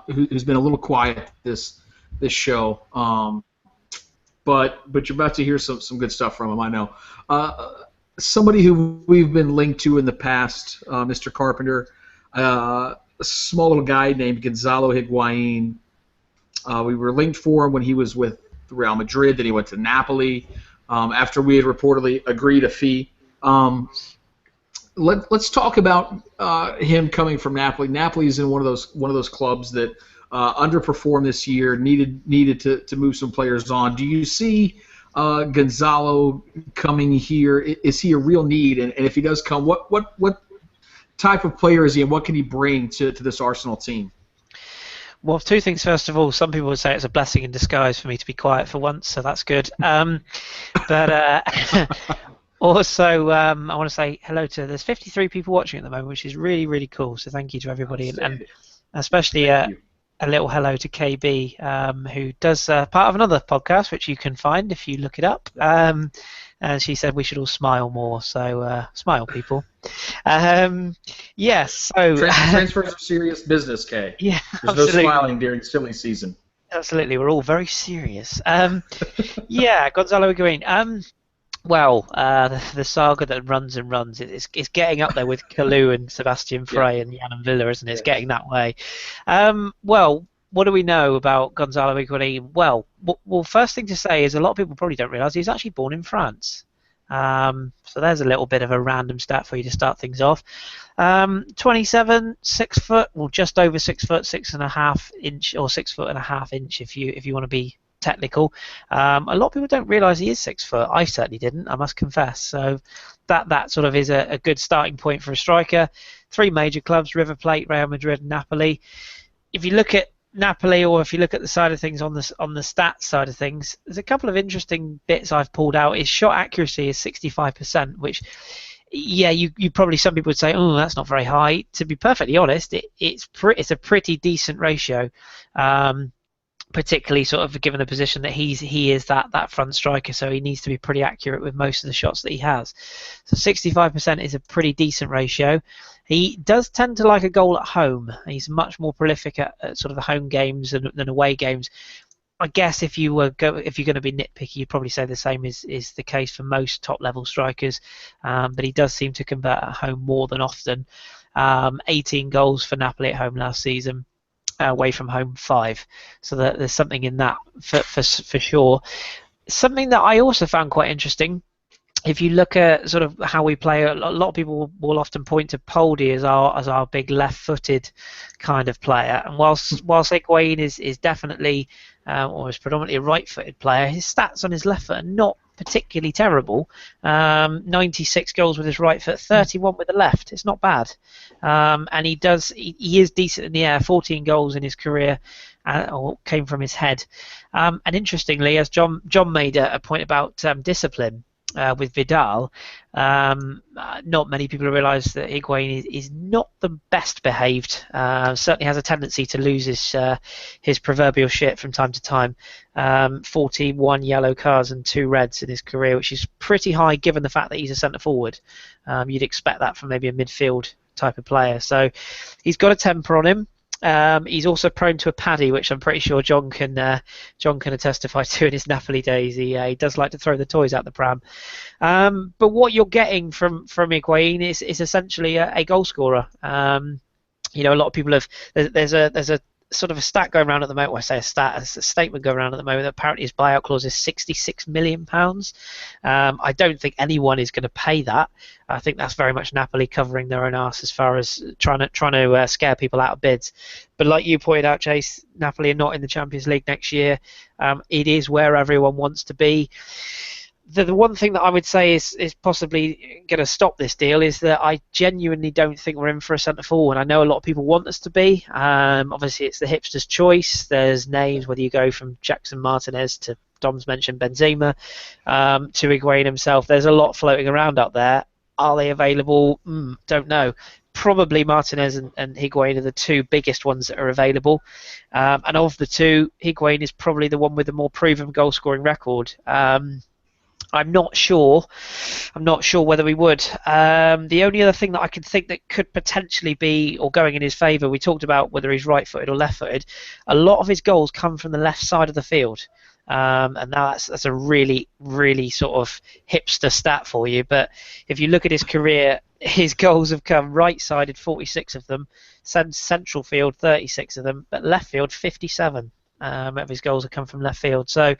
who's been a little quiet this show, but you're about to hear some good stuff from him, I know. Somebody who we've been linked to in the past, Mr. Carpenter, a small little guy named Gonzalo Higuain. We were linked for him when he was with Real Madrid. Then he went to Napoli after we had reportedly agreed a fee. Let's talk about him coming from Napoli. Napoli is in one of those clubs that underperformed this year. Needed to move some players on. Do you see Gonzalo coming here? Is he a real need? And if he does come, what type of player is he, and what can he bring to this Arsenal team? Well, two things. First of all, some people would say it's a blessing in disguise for me to be quiet for once, so that's good. But also, I want to say hello to. There's 53 people watching at the moment, which is really, really cool. So thank you to everybody, and especially a little hello to KB, who does part of another podcast, which you can find if you look it up. And she said we should all smile more, so smile, people. Yes, so transfers are serious business, Kay. Yeah, there's absolutely. No smiling during silly season. Absolutely, we're all very serious. Yeah, Gonzalo Higuain. Well, the saga that runs and runs, it's getting up there with Kalou and Sebastian Frey and Jan and Villa, isn't it? It's getting that way. Well, what do we know about Gonzalo Higuain? Well, first thing to say is a lot of people probably don't realise he's actually born in France. So there's a little bit of a random stat for you to start things off. 27, 6 foot, well, just over 6 foot, 6.5 inch, or 6.5 inch if you want to be technical. A lot of people don't realise he is 6 foot. I certainly didn't, I must confess. So that sort of is a good starting point for a striker. 3 major clubs: River Plate, Real Madrid, and Napoli. If you look at Napoli, or if you look at the side of things on the stats side of things, there's a couple of interesting bits I've pulled out. His shot accuracy is 65%, which, yeah, you probably, some people would say, oh, that's not very high. To be perfectly honest, it's a pretty decent ratio. Particularly sort of given the position that he is that front striker, so he needs to be pretty accurate with most of the shots that he has. So 65% is a pretty decent ratio. He does tend to like a goal at home. He's much more prolific at sort of the home games than away games. I guess if you're going to be nitpicky, you'd probably say the same is the case for most top level strikers. But he does seem to convert at home more than often. 18 goals for Napoli at home last season. Away from home 5, so that there's something in that for sure. Something that I also found quite interesting, if you look at sort of how we play, a lot of people will often point to Poldi as our big left-footed kind of player, and whilst Higuain is definitely or is predominantly a right-footed player, his stats on his left foot are not particularly terrible. 96 goals with his right foot, 31 with the left. It's not bad, and he is decent in the air. 14 goals in his career came from his head. And interestingly, as John made a point about discipline, with Vidal, not many people realise that Higuain is not the best behaved. Certainly has a tendency to lose his proverbial shit from time to time. 41 yellow cards and 2 reds in his career, which is pretty high given the fact that he's a centre forward. You'd expect that from maybe a midfield type of player. So he's got a temper on him. He's also prone to a paddy, which I'm pretty sure John can testify to in his Napoli days. He does like to throw the toys out the pram. But what you're getting from Higuain is essentially a goal scorer. A lot of people have. There's a sort of a stat going around at the moment. Well, I say a statement going around at the moment that apparently his buyout clause is £66 million. I don't think anyone is going to pay that. I think that's very much Napoli covering their own arse as far as trying to scare people out of bids. But like you pointed out, Chase, Napoli are not in the Champions League next year. It is where everyone wants to be. The one thing that I would say is possibly going to stop this deal is that I genuinely don't think we're in for a centre forward. I know a lot of people want us to be. Obviously, it's the hipster's choice. There's names, whether you go from Jackson Martinez to Dom's mentioned Benzema to Higuain himself. There's a lot floating around out there. Are they available? Don't know. Probably Martinez and Higuain are the 2 biggest ones that are available. And of the 2, Higuain is probably the one with the more proven goal-scoring record. I'm not sure whether we would. The only other thing that I can think that could potentially be or going in his favour, we talked about whether he's right-footed or left-footed. A lot of his goals come from the left side of the field. And now that's a really, really sort of hipster stat for you. But if you look at his career, his goals have come right-sided, 46 of them, central field, 36 of them, but left field, 57. Of his goals have come from left field, so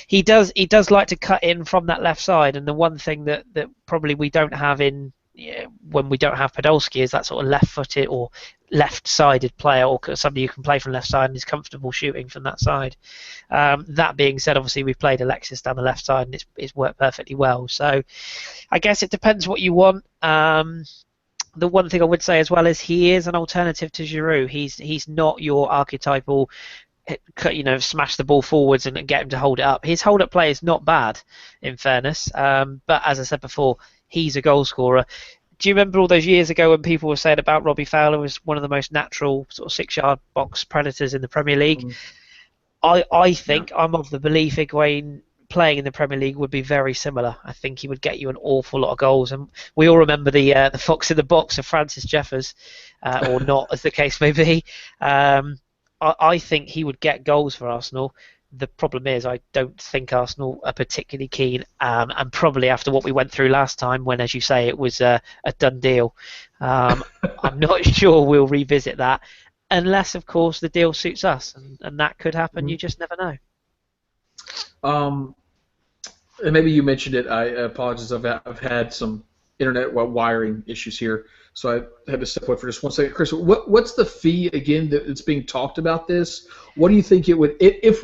he does like to cut in from that left side. And the one thing that probably we don't have when we don't have Podolski is that sort of left-footed or left-sided player, or somebody who can play from left side and is comfortable shooting from that side. That being said, obviously we've played Alexis down the left side and it's worked perfectly well. So I guess it depends what you want. The one thing I would say as well is he is an alternative to Giroud. He's not your archetypal smash the ball forwards and get him to hold it up. His hold-up play is not bad, in fairness. But as I said before, he's a goal scorer. Do you remember all those years ago when people were saying about Robbie Fowler was one of the most natural sort of 6-yard box predators in the Premier League? I think I'm of the belief Higuain playing in the Premier League would be very similar. I think he would get you an awful lot of goals, and we all remember the fox in the box of Francis Jeffers, or not, as the case may be. I think he would get goals for Arsenal. The problem is I don't think Arsenal are particularly keen, and probably after what we went through last time when, as you say, it was a done deal, I'm not sure we'll revisit that unless, of course, the deal suits us, and that could happen. You just never know. And maybe you mentioned it. I apologize. I've had some internet wiring issues here, so I had to step away for just 1 second. Chris, what's the fee again that's being talked about this? What do you think it would, if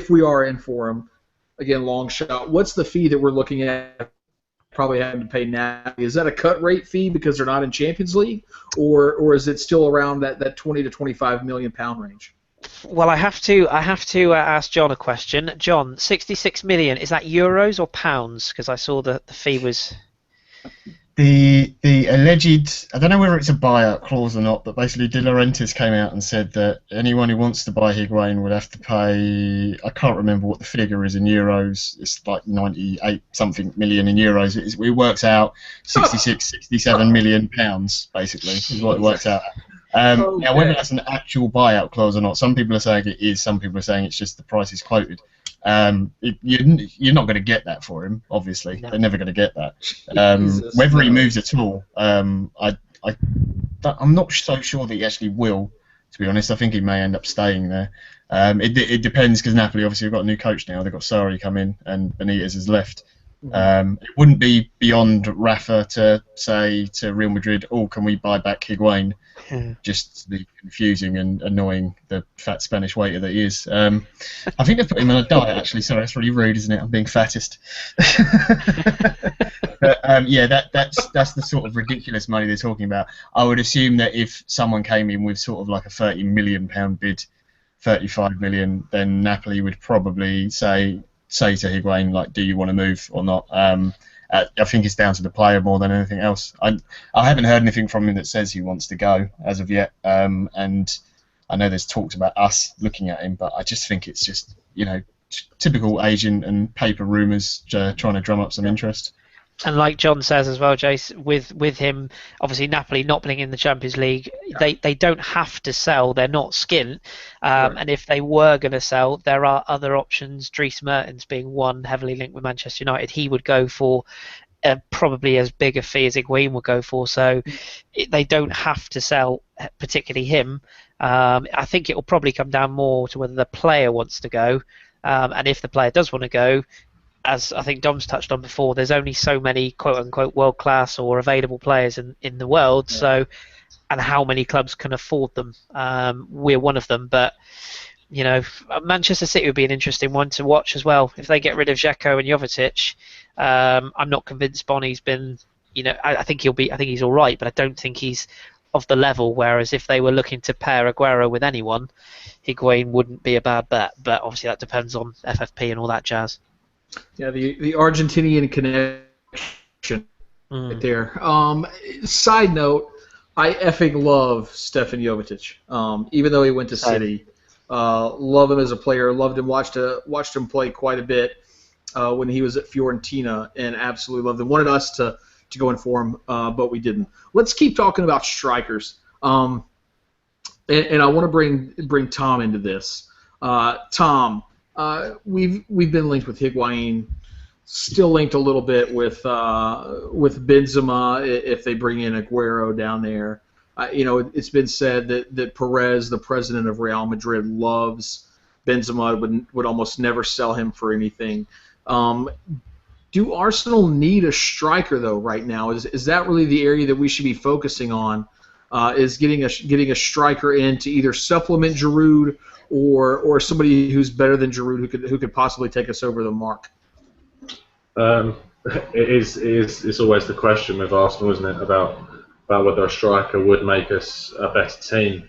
we are in for him, again, long shot, what's the fee that we're looking at probably having to pay now? Is that a cut rate fee because they're not in Champions League, or is it still around that 20 to 25 million pound range? Well, I have to ask John a question. John, 66 million, is that euros or pounds? Because I saw the fee was... The alleged, I don't know whether it's a buyout clause or not, but basically De Laurentiis came out and said that anyone who wants to buy Higuain would have to pay, I can't remember what the figure is in euros, it's like 98 something million in euros. It works out 66, 67 million pounds, basically, is what it works out. Now, whether that's an actual buyout clause or not, some people are saying it is, some people are saying it's just the price is quoted. You're not going to get that for him, obviously. No. They're never going to get that. Whether he moves at all, I'm not so sure that he actually will, to be honest. I think he may end up staying there. It depends, because Napoli obviously have got a new coach now. They've got Sarri come in and Benitez has left. It wouldn't be beyond Rafa to say to Real Madrid, "Oh, can we buy back Higuain?" Just to be confusing and annoying the fat Spanish waiter that he is. I think they've put him on a diet, actually. Sorry, that's really rude, isn't it? I'm being fattest. But yeah, that's the sort of ridiculous money they're talking about. I would assume that if someone came in with sort of like a £30 million bid, 35 million, then Napoli would probably say to Higuain, like, do you want to move or not? I think it's down to the player more than anything else. I haven't heard anything from him that says he wants to go as of yet, and I know there's talks about us looking at him, but I just think it's just, typical agent and paper rumours trying to drum up some interest. And like John says as well, Jace, with him, obviously Napoli not being in the Champions League, they don't have to sell. They're not skint. And if they were going to sell, there are other options. Dries Mertens being one, heavily linked with Manchester United. He would go for probably as big a fee as Higuain would go for. So they don't have to sell, particularly him. I think it will probably come down more to whether the player wants to go. And if the player does want to go, as I think Dom's touched on before, there's only so many quote-unquote world-class or available players in the world, so, and how many clubs can afford them. We're one of them, but, Manchester City would be an interesting one to watch as well. If they get rid of Dzeko and Jovetic, I'm not convinced Bonnie's been, I think he's all right, but I don't think he's of the level, whereas if they were looking to pair Aguero with anyone, Higuain wouldn't be a bad bet, but obviously that depends on FFP and all that jazz. Yeah, the Argentinian connection right there. Side note, I effing love Stefan Jovetic. Even though he went to City, love him as a player. Loved him. Watched him play quite a bit when he was at Fiorentina, and absolutely loved him. Wanted us to go in for him, but we didn't. Let's keep talking about strikers. And I want to bring Tom into this. Tom. We've been linked with Higuain, still linked a little bit with Benzema if they bring in Aguero down there. It's been said that Perez, the president of Real Madrid, loves Benzema, would almost never sell him for anything. Do Arsenal need a striker though right now? Is that really the area that we should be focusing on? Is getting a striker in to either supplement Giroud or somebody who's better than Giroud who could possibly take us over the mark? It's always the question with Arsenal, isn't it, about whether a striker would make us a better team.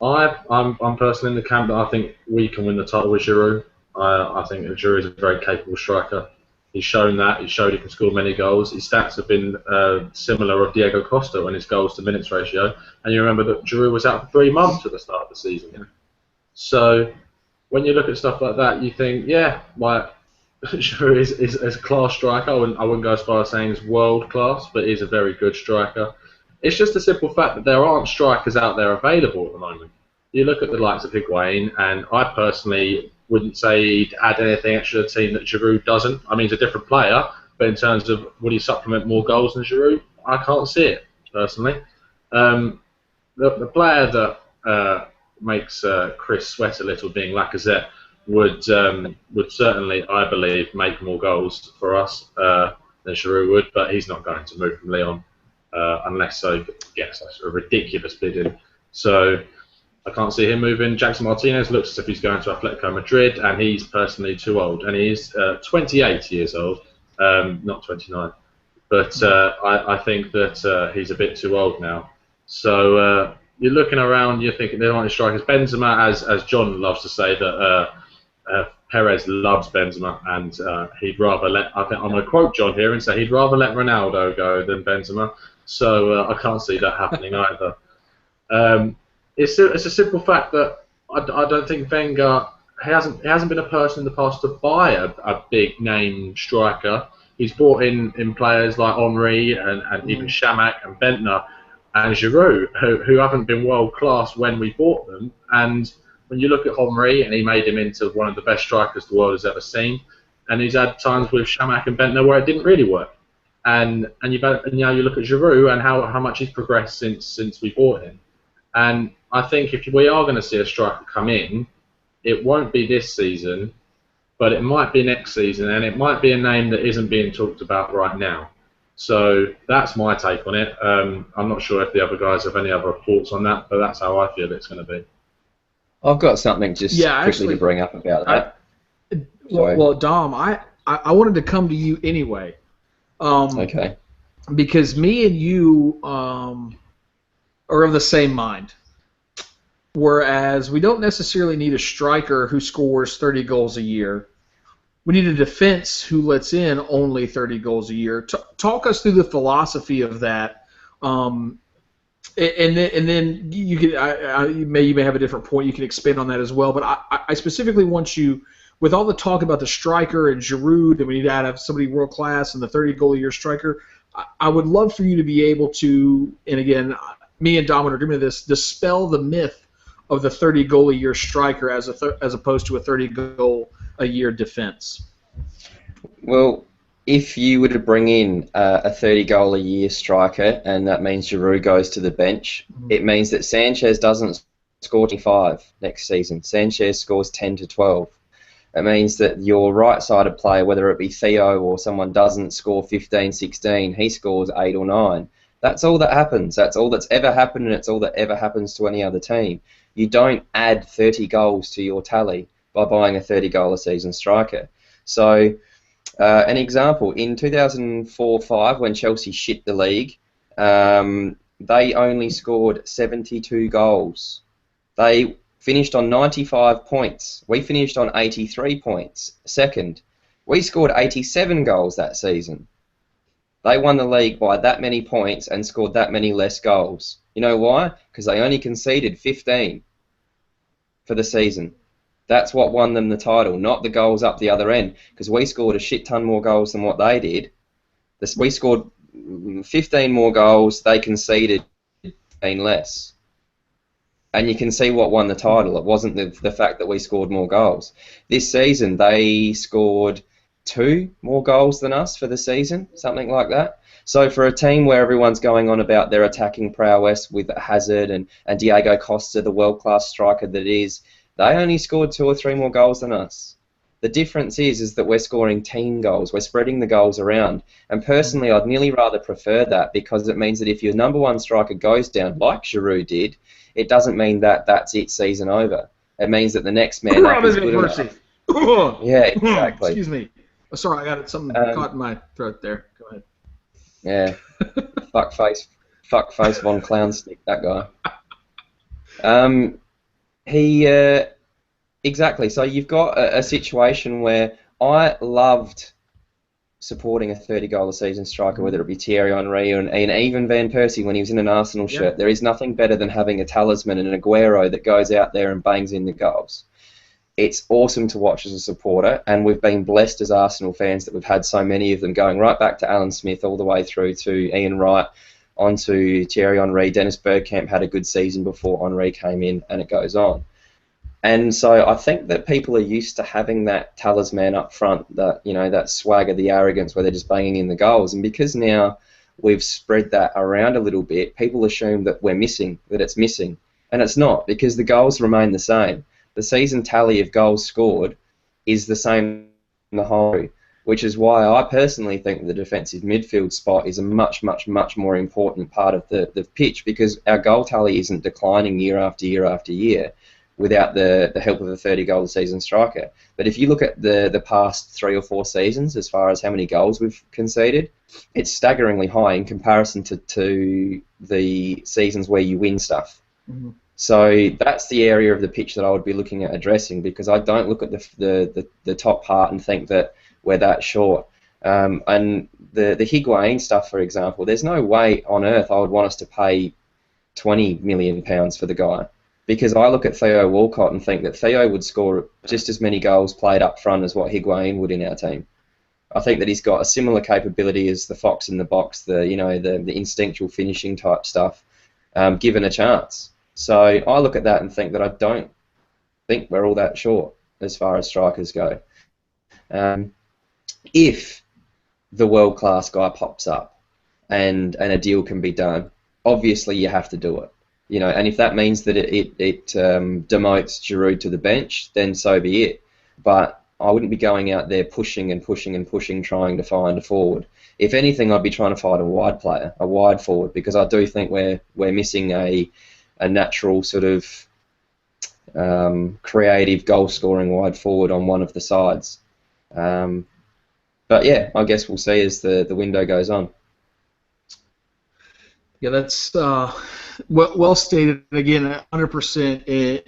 I'm personally in the camp that I think we can win the title with Giroud. I think Giroud is a very capable striker. He's shown that. He showed he can score many goals. His stats have been similar of Diego Costa on his goals to minutes ratio. And you remember that Giroud was out for 3 months at the start of the season. Yeah? So when you look at stuff like that, you think, Giroud is a class striker. I wouldn't go as far as saying he's world class, but he's a very good striker. It's just a simple fact that there aren't strikers out there available at the moment. You look at the likes of Higuain, and I personally wouldn't say he'd add anything extra to the team that Giroud doesn't. I mean, he's a different player, but in terms of would he supplement more goals than Giroud, I can't see it, personally. The player that makes Chris sweat a little, being Lacazette, would certainly, I believe, make more goals for us than Giroud would, but he's not going to move from Lyon unless so gets a ridiculous bidding. So I can't see him moving. Jackson Martinez looks as if he's going to Atletico Madrid, and he's personally too old. And he's 28 years old, not 29. But I think that he's a bit too old now. So you're looking around, you're thinking there aren't any strikers. Benzema, as John loves to say, that Perez loves Benzema, and he'd rather I'm going to quote John here and say he'd rather let Ronaldo go than Benzema. So I can't see that happening either. It's a simple fact that I don't think Wenger hasn't been a person in the past to buy a big name striker. He's brought in players like Henry and even Shamak and Bentner and Giroud who haven't been world class when we bought them. And when you look at Henry, and he made him into one of the best strikers the world has ever seen, and he's had times with Shamak and Bentner where it didn't really work. And now you look at Giroud and how much he's progressed since we bought him. And I think if we are going to see a striker come in, it won't be this season, but it might be next season, and it might be a name that isn't being talked about right now. So that's my take on it. I'm not sure if the other guys have any other thoughts on that, but that's how I feel it's going to be. I've got something quickly to bring up about that. Well, Dom, I wanted to come to you anyway. Okay. Because me and you are of the same mind. Whereas we don't necessarily need a striker who scores 30 goals a year. we need a defense who lets in only 30 goals a year. Talk us through the philosophy of that. And then you can you may have a different point. You can expand on that as well. But I specifically want you, with all the talk about the striker and Giroud, and we need to have somebody world class and the 30 goal a year striker. I would love for you to be able to, and again, me and Dom would agree with this, dispel the myth of the 30 goal a year striker as opposed to a 30 goal a year defense. Well, if you were to bring in a 30 goal a year striker, and that means Giroud goes to the bench, it means that Sanchez doesn't score 25 next season. Sanchez scores 10 to 12. It means that your right-sided player, whether it be Theo or someone doesn't score 15, 16, he scores 8 or 9. That's all that happens. That's all that's ever happened, and it's all that ever happens to any other team. You don't add 30 goals to your tally by buying a 30 goal a season striker. So, an example, in 2004-05, when Chelsea shit the league, they only scored 72 goals. They finished on 95 points. We finished on 83 points, second. We scored 87 goals that season. They won the league by that many points and scored that many less goals. You know why? Because they only conceded 15 for the season. That's what won them the title, not the goals up the other end, because we scored a shit ton more goals than what they did. We scored 15 more goals, they conceded 15 less. And you can see what won the title. It wasn't the fact that we scored more goals. This season, they scored 2 more goals than us for the season, something like that. So for a team where everyone's going on about their attacking prowess with Hazard and Diego Costa, the world-class striker that is, they only scored 2 or 3 more goals than us. The difference is that we're scoring team goals. We're spreading the goals around. And personally, I'd nearly rather prefer that, because it means that if your number one striker goes down, like Giroud did, it doesn't mean that that's it, season over. It means that the next man up is good enough. Yeah, exactly. Excuse me. Oh, sorry, I got something caught in my throat there. Go ahead. Yeah. Fuckface Von Clownstick, that guy. Exactly. So you've got a situation where I loved supporting a 30 goal a season striker, whether it be Thierry Henry and even Van Persie when he was in an Arsenal shirt. There is nothing better than having a talisman and an Aguero that goes out there and bangs in the goals. It's awesome to watch as a supporter, and we've been blessed as Arsenal fans that we've had so many of them, going right back to Alan Smith all the way through to Ian Wright, onto Thierry Henry. Dennis Bergkamp had a good season before Henry came in, and it goes on. And so I think that people are used to having that talisman up front, that swagger, the arrogance, where they're just banging in the goals. And because now we've spread that around a little bit, people assume that we're missing, that it's missing. And it's not, because the goals remain the same. The season tally of goals scored is the same in the whole, which is why I personally think the defensive midfield spot is a much, much, much more important part of the pitch, because our goal tally isn't declining year after year after year without the help of a 30 goal a season striker. But if you look at the past 3 or 4 seasons as far as how many goals we've conceded, it's staggeringly high in comparison to the seasons where you win stuff. Mm-hmm. So that's the area of the pitch that I would be looking at addressing, because I don't look at the top part and think that we're that short. And the Higuain stuff, for example, there's no way on earth I would want us to pay £20 million for the guy. Because I look at Theo Walcott and think that Theo would score just as many goals played up front as what Higuain would in our team. I think that he's got a similar capability as the fox in the box, the instinctual finishing type stuff, given a chance. So I look at that and think that I don't think we're all that short as far as strikers go. If the world-class guy pops up and a deal can be done, obviously you have to do it. And if that means that it demotes Giroud to the bench, then so be it. But I wouldn't be going out there pushing and pushing and pushing, trying to find a forward. If anything, I'd be trying to find a wide player, a wide forward, because I do think we're missing a natural sort of creative goal-scoring wide forward on one of the sides. But yeah, I guess we'll see as the window goes on. Yeah, that's well stated. Again, 100%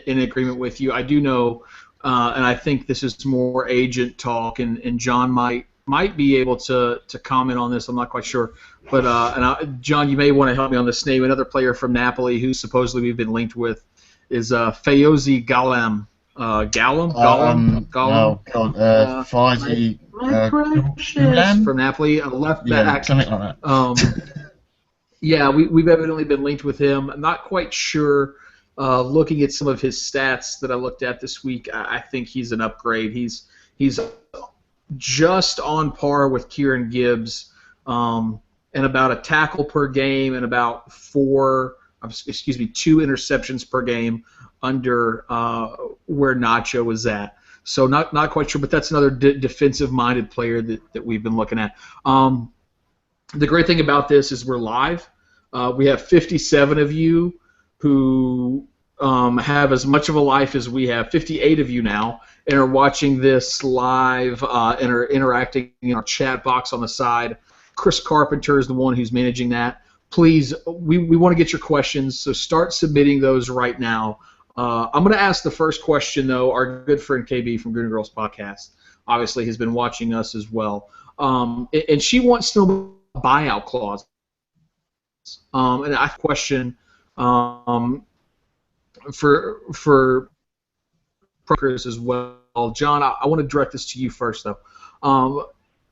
in agreement with you. I do know and I think this is more agent talk, and John might be able to comment on this. I'm not quite sure, but John, you may want to help me on this name. Another player from Napoli who supposedly we've been linked with is Feyozi Galam. Galam? No, God, Faizi My precious Gulam? from Napoli, a left back. Something like that. Yeah, we've evidently been linked with him. I'm not quite sure. Looking at some of his stats that I looked at this week, I think he's an upgrade. He's just on par with Kieran Gibbs, and about a tackle per game and about two interceptions per game under where Nacho is at. So not quite sure, but that's another defensive-minded player that we've been looking at. The great thing about this is we're live. We have 57 of you who have as much of a life as we have, 58 of you now, and are watching this live and are interacting in our chat box on the side. Chris Carpenter is the one who's managing that. Please, we want to get your questions, so start submitting those right now. I'm going to ask the first question, though. Our good friend KB from Good Girls Podcast obviously has been watching us as well. And she wants to know about buyout clause. And I have a question for Chris as well. John, I want to direct this to you first, though.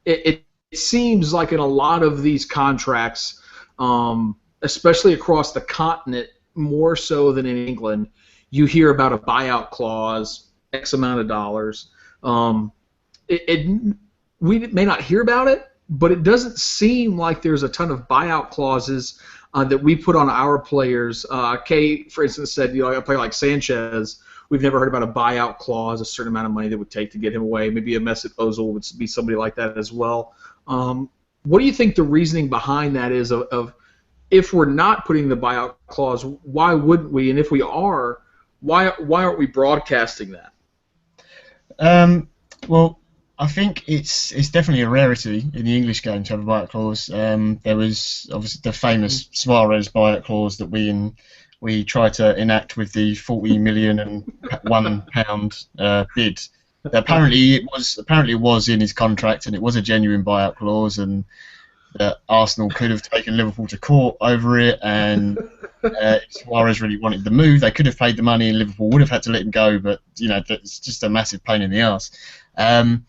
It seems like in a lot of these contracts, especially across the continent, more so than in England, you hear about a buyout clause, X amount of dollars. We may not hear about it, but it doesn't seem like there's a ton of buyout clauses that we put on our players. Kay, for instance, said, a player like Sanchez, we've never heard about a buyout clause, a certain amount of money that would take to get him away. Maybe a Mesut Ozil would be somebody like that as well. What do you think the reasoning behind that is of if we're not putting the buyout clause, why wouldn't we? And if we are, why aren't we broadcasting that? Well, I think it's definitely a rarity in the English game to have a buyout clause. There was obviously the famous Suarez buyout clause that we tried to enact with the 40 million and £1 bid. Apparently it was in his contract, and it was a genuine buyout clause, and that Arsenal could have taken Liverpool to court over it, and if Suarez really wanted the move, they could have paid the money and Liverpool would have had to let him go, but that's just a massive pain in the arse. On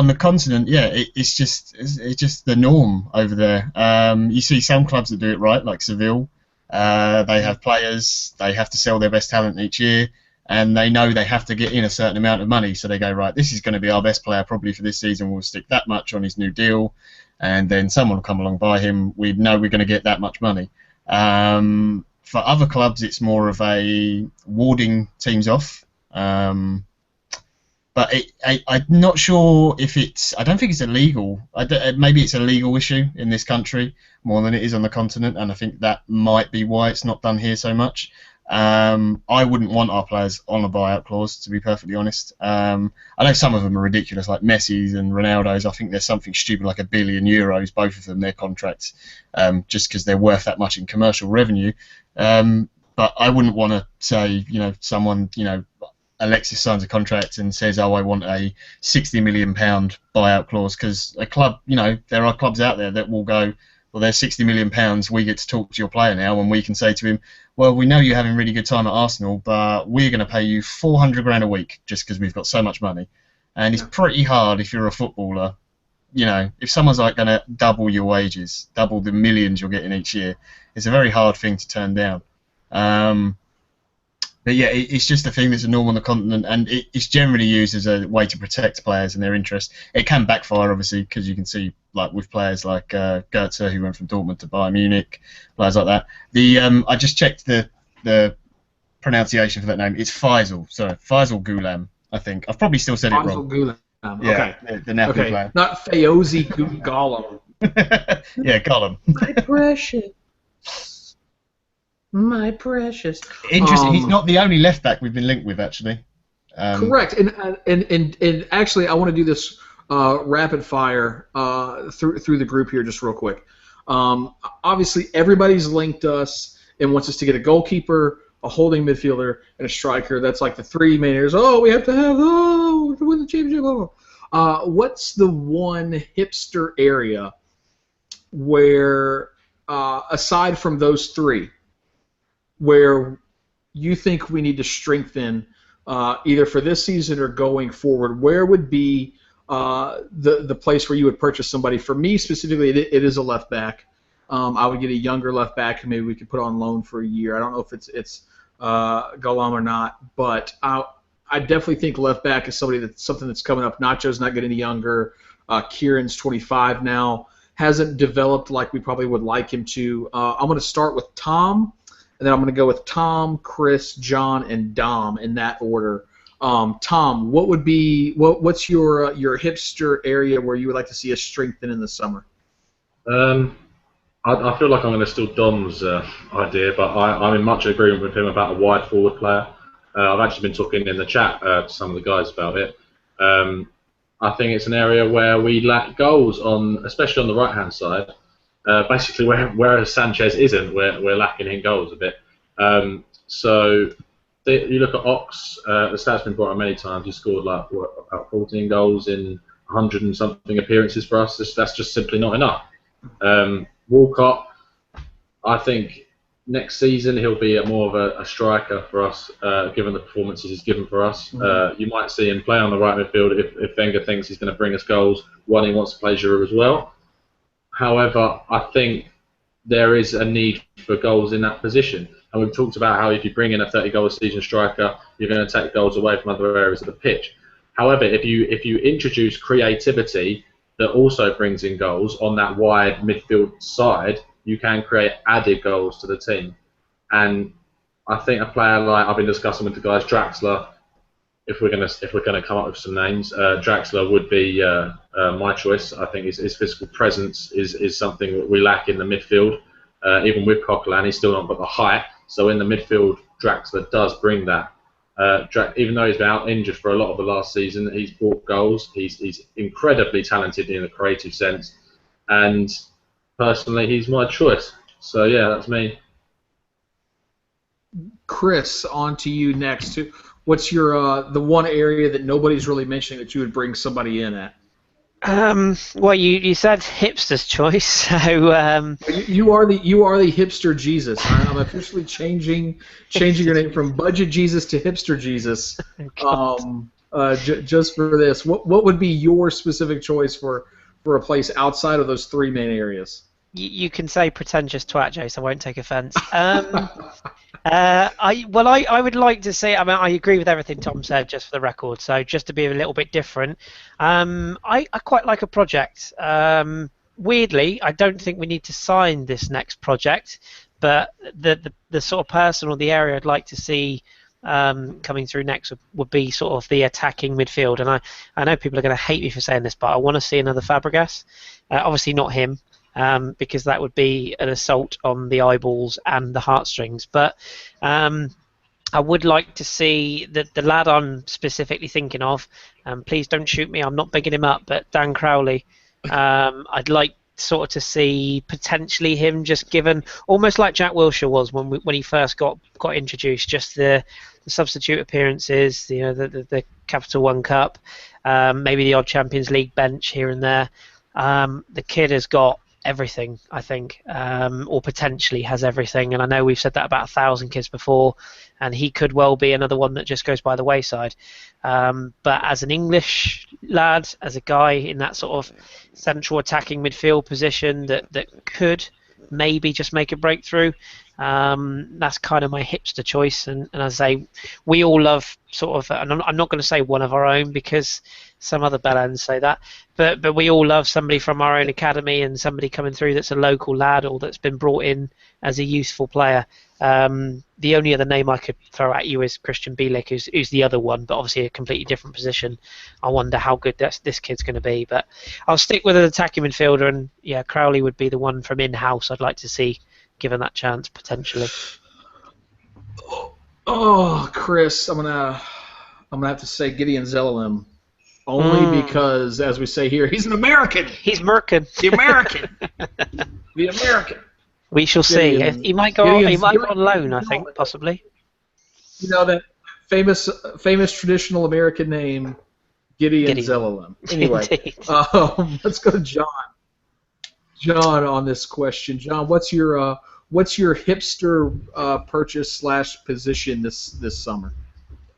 the continent, it's just the norm over there. You see some clubs that do it right, like Seville. They have players, they have to sell their best talent each year, and they know they have to get in a certain amount of money, so they go, right, this is going to be our best player probably for this season, we'll stick that much on his new deal, and then someone will come along buy him, we know we're going to get that much money. For other clubs, it's more of a warding teams off, but I'm not sure if I don't think it's illegal. Maybe it's a legal issue in this country more than it is on the continent, and I think that might be why it's not done here so much. I wouldn't want our players on a buyout clause, to be perfectly honest. I know some of them are ridiculous, like Messi's and Ronaldo's. I think there's something stupid like €1 billion, both of them, their contracts, just because they're worth that much in commercial revenue. But I wouldn't want to say, someone, Alexis signs a contract and says, I want a £60 million buyout clause, because a club, there are clubs out there that will go, well, there's £60 million, we get to talk to your player now, and we can say to him, well, we know you're having a really good time at Arsenal, but we're going to pay you 400 grand a week just because we've got so much money. And it's pretty hard if you're a footballer, if someone's like going to double your wages, double the millions you're getting each year, it's a very hard thing to turn down. But yeah, it's just a thing that's a norm on the continent, and it's generally used as a way to protect players and their interests. It can backfire, obviously, because you can see, like with players like Goetze, who went from Dortmund to Bayern Munich, players like that. I just checked the pronunciation for that name. It's Faisal Gulam, I think. I've probably still said it wrong. Faisal Gulam. Yeah, okay. The Napoli player. Not Feyozi Gollum. Yeah, Gollum. My precious. My precious. Interesting. He's not the only left back we've been linked with, actually. Correct. And actually, I want to do this rapid fire through the group here, just real quick. Obviously, everybody's linked us and wants us to get a goalkeeper, a holding midfielder, and a striker. That's like the three main areas. Oh, we have to have to win the championship. Blah, blah. What's the one hipster area where, aside from those three, where you think we need to strengthen either for this season or going forward? Where would be the place where you would purchase somebody? For me specifically, it is a left back. I would get a younger left back who maybe we could put on loan for a year. I don't know if it's Galam or not, but I definitely think left back is something that's coming up. Nacho's not getting any younger. Kieran's 25 now. Hasn't developed like we probably would like him to. I'm going to start with Tom, and then I'm going to go with Tom, Chris, John, and Dom in that order. Tom, what's your hipster area where you would like to see us strengthen in the summer? I feel like I'm going to steal Dom's idea, but I'm in much agreement with him about a wide forward player. I've actually been talking in the chat to some of the guys about it. I think it's an area where we lack goals, especially on the right-hand side. Basically, where Sanchez isn't, we're lacking in goals a bit. So you look at Ox, the stats been brought up many times. He scored about 14 goals in 100 and something appearances for us. That's just simply not enough. Walcott, I think next season he'll be more of a striker for us, given the performances he's given for us. You might see him play on the right midfield if Wenger thinks he's going to bring us goals. One, he wants to play Giroud as well. However, I think there is a need for goals in that position. And we've talked about how if you bring in a 30-goal a season striker, you're going to take goals away from other areas of the pitch. However, if you introduce creativity that also brings in goals on that wide midfield side, you can create added goals to the team. And I think a player like I've been discussing with the guys, Draxler, if we're gonna come up with some names, Draxler would be my choice. I think his physical presence is something that we lack in the midfield. Even with Coquelin, he's still not got the height. So in the midfield, Draxler does bring that. Even though he's been out injured for a lot of the last season, he's brought goals. He's incredibly talented in a creative sense, and personally, he's my choice. So yeah, that's me. Chris, on to you next. What's your the one area that nobody's really mentioning that you would bring somebody in at? Well, you said hipster's choice, so you are the hipster Jesus. I'm officially changing your name from Budget Jesus to Hipster Jesus. Just for this, what would be your specific choice for a place outside of those three main areas? You can say pretentious twat, Jace. I won't take offence. I would like to say. I mean, I agree with everything Tom said, just for the record. So just to be a little bit different, I quite like a project. Weirdly, I don't think we need to sign this next project, but the sort of person or the area I'd like to see coming through next would be sort of the attacking midfield. And I know people are going to hate me for saying this, but I want to see another Fabregas. Obviously not him. Because that would be an assault on the eyeballs and the heartstrings. But I would like to see the lad I'm specifically thinking of. Please don't shoot me. I'm not bigging him up, but Dan Crowley. I'd like sort of to see potentially him just given almost like Jack Wilshere was when he first got introduced. Just the substitute appearances, the Capital One Cup, maybe the odd Champions League bench here and there. The kid has got everything, I think, or potentially has everything, and I know we've said that about 1,000 kids before, and he could well be another one that just goes by the wayside. But as an English lad, as a guy in that sort of central attacking midfield position that could maybe just make a breakthrough, that's kind of my hipster choice. And as I say, we all love sort of, and I'm not going to say one of our own because some other bellends say that, but we all love somebody from our own academy and somebody coming through that's a local lad or that's been brought in as a youthful player. The only other name I could throw at you is Christian Bielik, who's the other one, but obviously a completely different position. I wonder how good this kid's going to be, but I'll stick with an attacking midfielder, and yeah, Crowley would be the one from in-house I'd like to see given that chance potentially. Oh, Chris, I'm gonna have to say Gideon Zelalem. Only because, as we say here, he's an American. He's Merkin. The American. The American. We shall see. He might go on loan, I think, possibly. You know that famous traditional American name, Gideon Gideon. Zelalem. Anyway, Indeed. let's go to John. John on this question. John, what's your hipster purchase / position this summer?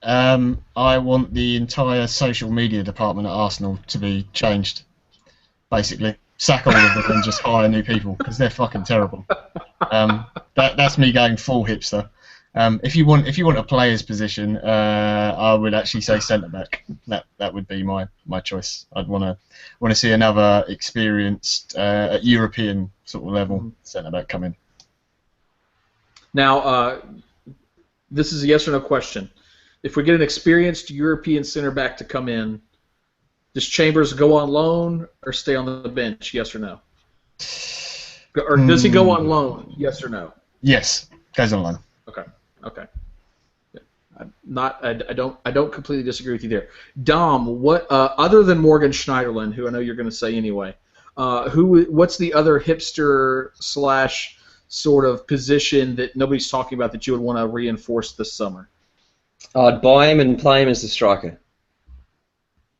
I want the entire social media department at Arsenal to be changed. Basically, sack all of them and just hire new people because they're fucking terrible. That's me going full hipster. If you want a player's position, I would actually say centre back. That would be my choice. I'd want to see another experienced at European sort of level centre back come in. Now, this is a yes or no question. If we get an experienced European center back to come in, does Chambers go on loan or stay on the bench? Yes or no? Or does he go on loan? Yes or no? Yes, goes on loan. Okay. I don't completely disagree with you there. Dom, what other than Morgan Schneiderlin, who I know you're going to say anyway, what's the other hipster / sort of position that nobody's talking about that you would want to reinforce this summer? I'd buy him and play him as the striker.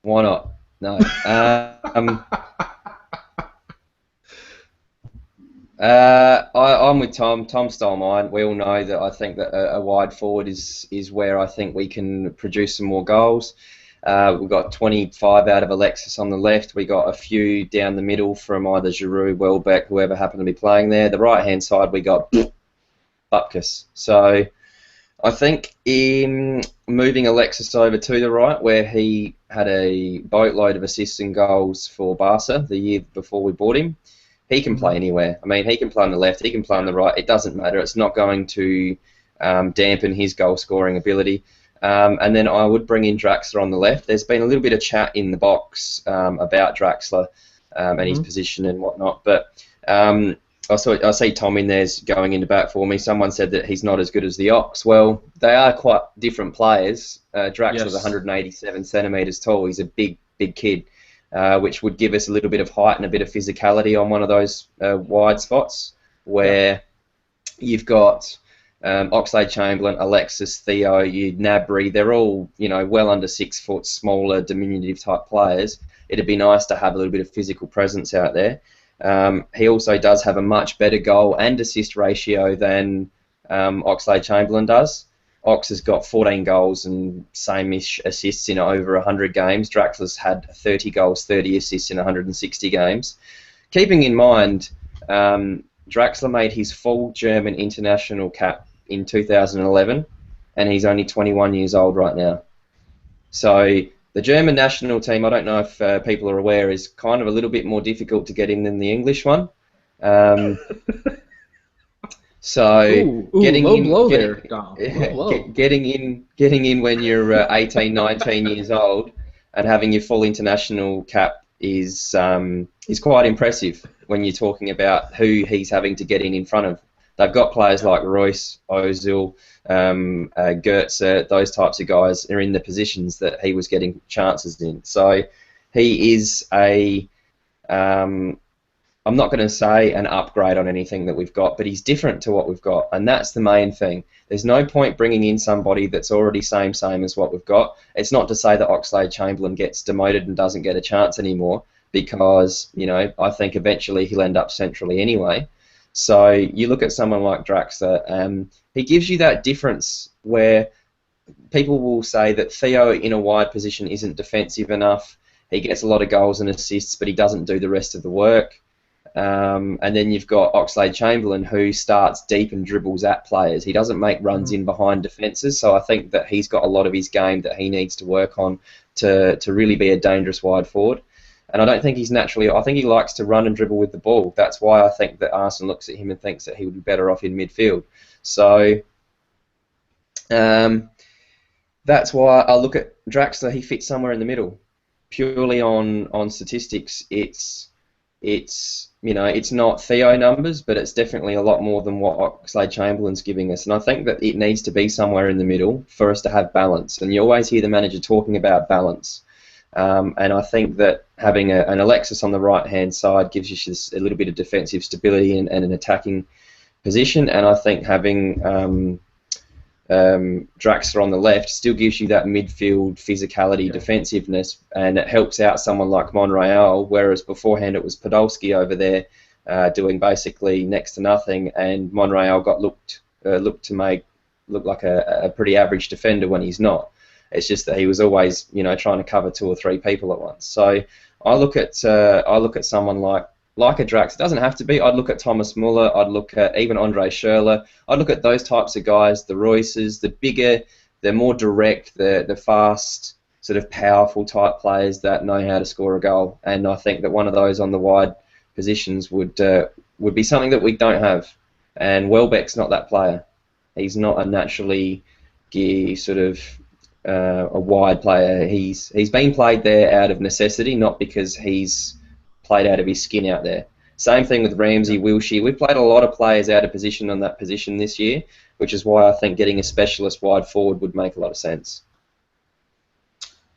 Why not? No. I'm with Tom. Tom stole mine. We all know that I think that a wide forward is where I think we can produce some more goals. We've got 25 out of Alexis on the left. We got a few down the middle from either Giroud, Welbeck, whoever happened to be playing there. The right-hand side, we got Bupkus. So I think in moving Alexis over to the right, where he had a boatload of assists and goals for Barca the year before we bought him, he can play anywhere. I mean, he can play on the left, he can play on the right. It doesn't matter. It's not going to dampen his goal-scoring ability. And then I would bring in Draxler on the left. There's been a little bit of chat in the box about Draxler and his position and whatnot, but I see Tom in there's going into bat for me. Someone said that he's not as good as the Ox. Well, they are quite different players. Draxler's 187 centimetres tall. He's a big kid, which would give us a little bit of height and a bit of physicality on one of those wide spots where you've got Oxlade-Chamberlain, Alexis, Theo, Gnabry. They're all well under 6 foot, smaller, diminutive type players. It'd be nice to have a little bit of physical presence out there. He also does have a much better goal and assist ratio than Oxlade-Chamberlain does. Ox has got 14 goals and same-ish assists in over 100 games. Draxler's had 30 goals, 30 assists in 160 games. Keeping in mind, Draxler made his full German international cap in 2011, and he's only 21 years old right now. So the German national team, I don't know if people are aware, is kind of a little bit more difficult to get in than the English one. Getting in when you're 18, 19 years old and having your full international cap is quite impressive when you're talking about who he's having to get in front of. They've got players like Royce, Ozil, Goetze, those types of guys are in the positions that he was getting chances in. So he is I'm not going to say an upgrade on anything that we've got, but he's different to what we've got, and that's the main thing. There's no point bringing in somebody that's already same as what we've got. It's not to say that Oxlade-Chamberlain gets demoted and doesn't get a chance anymore, because I think eventually he'll end up centrally anyway. So you look at someone like Draxler, he gives you that difference where people will say that Theo in a wide position isn't defensive enough. He gets a lot of goals and assists, but he doesn't do the rest of the work. And then you've got Oxlade-Chamberlain, who starts deep and dribbles at players. He doesn't make runs in behind defences, so I think that he's got a lot of his game that he needs to work on to really be a dangerous wide forward. And I don't think he's naturally... I think he likes to run and dribble with the ball. That's why I think that Arsenal looks at him and thinks that he would be better off in midfield. So that's why I look at Draxler. He fits somewhere in the middle. Purely on statistics, it's not Theo numbers, but it's definitely a lot more than what Oxlade-Chamberlain's giving us. And I think that it needs to be somewhere in the middle for us to have balance. And you always hear the manager talking about balance. And I think that having an Alexis on the right-hand side gives you just a little bit of defensive stability and an attacking position. And I think having Draxler on the left, still gives you that midfield physicality, defensiveness, and it helps out someone like Monreal, whereas beforehand it was Podolski over there doing basically next to nothing, and Monreal got looked to look like a pretty average defender when he's not. It's just that he was always, trying to cover 2 or 3 people at once. So I look at someone like a Drax. It doesn't have to be. I'd look at Thomas Muller. I'd look at even Andre Schürrle. I'd look at those types of guys, the Royces, the bigger, the more direct, the fast, sort of powerful type players that know how to score a goal. And I think that one of those on the wide positions would be something that we don't have. And Welbeck's not that player. He's not a naturally sort of a wide player. He's been played there out of necessity, not because he's played out of his skin out there. Same thing with Ramsey, Wilshere. We've played a lot of players out of position on that position this year, which is why I think getting a specialist wide forward would make a lot of sense.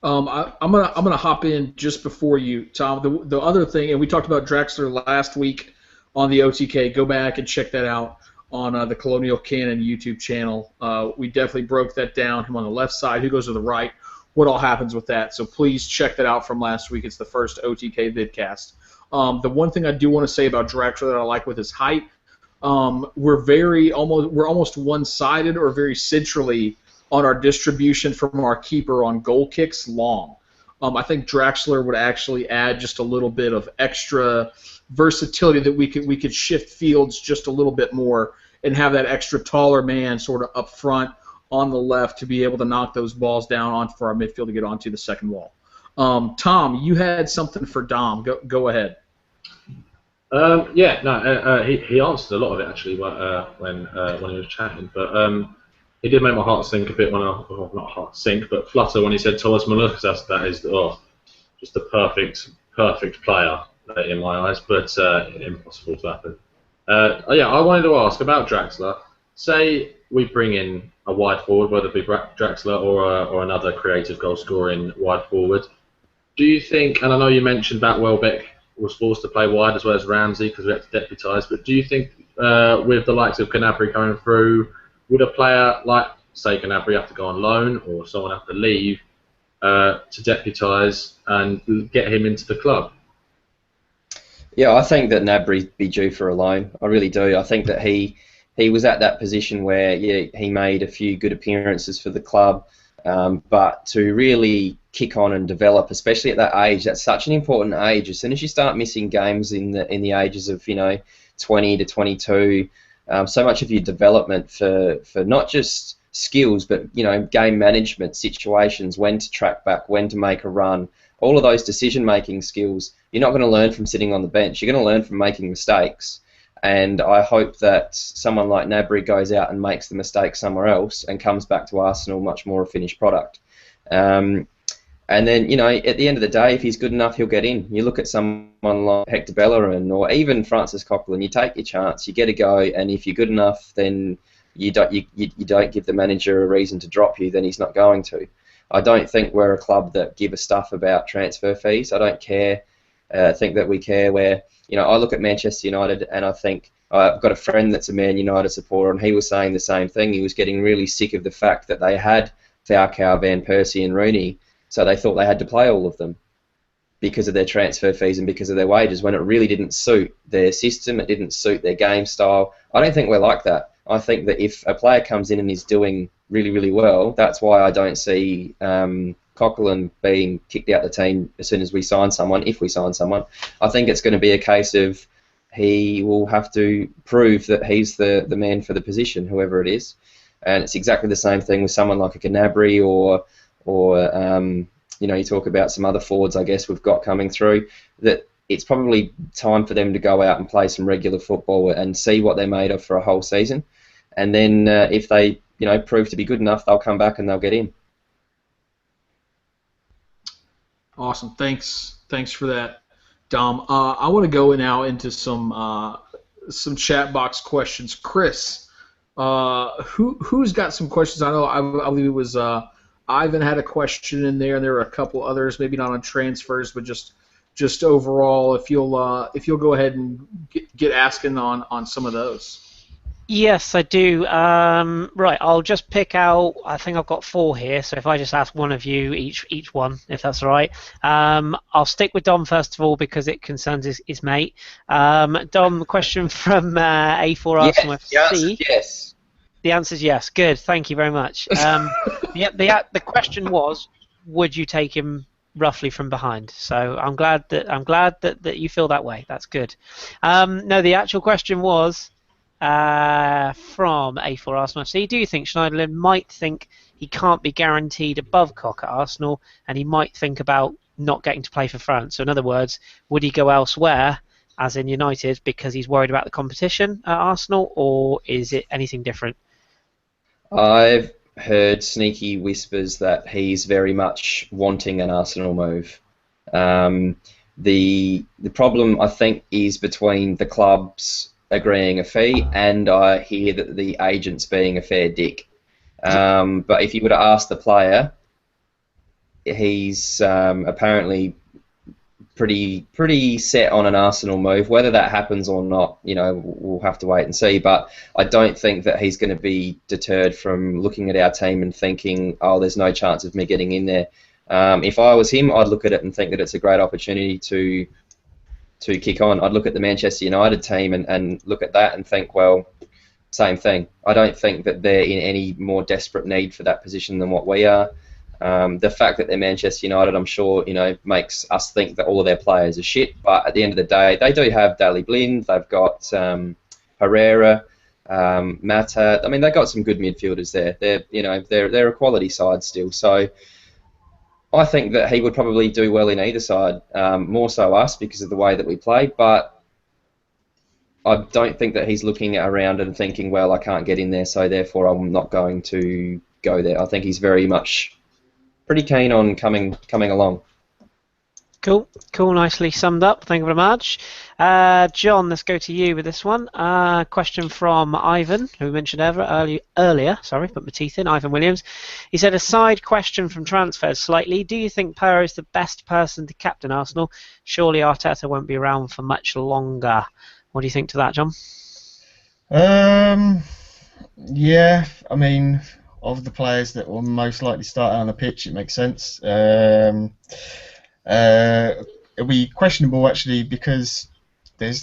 I'm gonna hop in just before you, Tom. The other thing, and we talked about Draxler last week on the OTK. Go back and check that out on the Colonial Cannon YouTube channel. We definitely broke that down. Him on the left side, who goes to the right, what all happens with that. So please check that out from last week. It's the first OTK vidcast. The one thing I do want to say about Draxler that I like with his height, we're almost one-sided or very centrally on our distribution from our keeper on goal kicks long. I think Draxler would actually add just a little bit of extra versatility that we could shift fields just a little bit more and have that extra taller man sort of up front on the left to be able to knock those balls down on for our midfield to get onto the second wall. Tom, you had something for Dom. Go ahead. He answered a lot of it actually when he was chatting, but he did make my heart sink a bit not heart sink, but flutter when he said Thomas Muller, because that is just the perfect player in my eyes, but impossible to happen. I wanted to ask about Draxler. Say we bring in a wide forward, whether it be Draxler or another creative goal scoring wide forward. Do you think, and I know you mentioned that Welbeck was forced to play wide as well as Ramsey because we had to deputise, but do you think with the likes of Gnabry coming through, would a player like, say, Gnabry have to go on loan or someone have to leave to deputise and get him into the club? Yeah, I think that Gnabry be due for a loan. I really do. I think that he was at that position where he made a few good appearances for the club, but to really kick on and develop, especially at that age, that's such an important age. As soon as you start missing games in the ages of 20 to 22, so much of your development for not just skills, but game management, situations, when to track back, when to make a run, all of those decision-making skills, you're not going to learn from sitting on the bench. You're going to learn from making mistakes. And I hope that someone like Gnabry goes out and makes the mistake somewhere else and comes back to Arsenal much more a finished product. And then, at the end of the day, if he's good enough, he'll get in. You look at someone like Hector Bellerin or even Francis Coquelin, you take your chance, you get a go, and if you're good enough, then you don't give the manager a reason to drop you, then he's not going to. I don't think we're a club that give a stuff about transfer fees. I don't care. Think that we care where, I look at Manchester United and I think, I've got a friend that's a Man United supporter and he was saying the same thing. He was getting really sick of the fact that they had Falcao, Van Persie and Rooney, so they thought they had to play all of them because of their transfer fees and because of their wages, when it really didn't suit their system, it didn't suit their game style. I don't think we're like that. I think that if a player comes in and is doing really, really well, that's why I don't see Coquelin being kicked out the team as soon as we sign someone, if we sign someone. I think it's going to be a case of he will have to prove that he's the man for the position, whoever it is. And it's exactly the same thing with someone like a Gnabry or you talk about some other forwards, I guess, we've got coming through, that it's probably time for them to go out and play some regular football and see what they're made of for a whole season. And then if they, prove to be good enough, they'll come back and they'll get in. Awesome. Thanks for that, Dom. I want to go now into some chat box questions. Chris, who's got some questions? I know I believe it was Ivan had a question in there, and there were a couple others, maybe not on transfers, but just overall. If you'll go ahead and get asking on some of those. Yes, I do. Right, I'll just pick out. I think I've got 4 here, so if I just ask one of you each one, if that's all right. I'll stick with Dom first of all because it concerns his mate. Dom, question from A4 Arsenal Yes, the answer FC. is yes. The answer is yes. Good, thank you very much. The question was, would you take him roughly from behind? So I'm glad that you feel that way. That's good. No, the actual question was. From A4 Arsenal FC, do you think Schneiderlin might think he can't be guaranteed above Koch at Arsenal, and he might think about not getting to play for France? So in other words, would he go elsewhere, as in United, because he's worried about the competition at Arsenal, or is it anything different? I've heard sneaky whispers that he's very much wanting an Arsenal move. The problem, I think, is between the clubs agreeing a fee, and I hear that the agent's being a fair dick. But if you were to ask the player, he's apparently pretty set on an Arsenal move. Whether that happens or not, we'll have to wait and see. But I don't think that he's going to be deterred from looking at our team and thinking, oh, there's no chance of me getting in there. If I was him, I'd look at it and think that it's a great opportunity to kick on. I'd look at the Manchester United team and look at that and think, well, same thing. I don't think that they're in any more desperate need for that position than what we are. The fact that they're Manchester United, I'm sure, makes us think that all of their players are shit. But at the end of the day, they do have Daley Blind. They've got Herrera, Mata. I mean, they've got some good midfielders there. They're a quality side still. So I think that he would probably do well in either side, more so us because of the way that we play, but I don't think that he's looking around and thinking, well, I can't get in there, so therefore I'm not going to go there. I think he's very much pretty keen on coming along. Cool, nicely summed up. Thank you very much. John, let's go to you with this one. Question from Ivan, who we mentioned earlier. Sorry, put my teeth in. Ivan Williams. He said, a side question from transfers slightly. Do you think Perro is the best person to captain Arsenal? Surely Arteta won't be around for much longer. What do you think to that, John? Yeah, I mean, of the players that will most likely start out on the pitch, it makes sense. It'll be questionable actually because there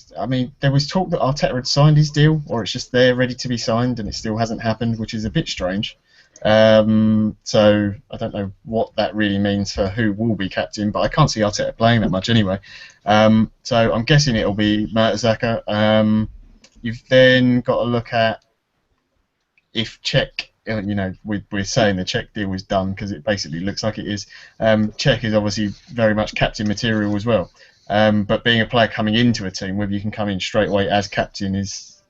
was talk that Arteta had signed his deal, or it's just there ready to be signed, and it still hasn't happened, which is a bit strange. So I don't know what that really means for who will be captain, but I can't see Arteta playing that much anyway. So I'm guessing it'll be Mertesacker. You've then got to look at if Czech. We're saying the Czech deal was done because it basically looks like it is. Czech is obviously very much captain material as well. But being a player coming into a team, whether you can come in straight away as captain is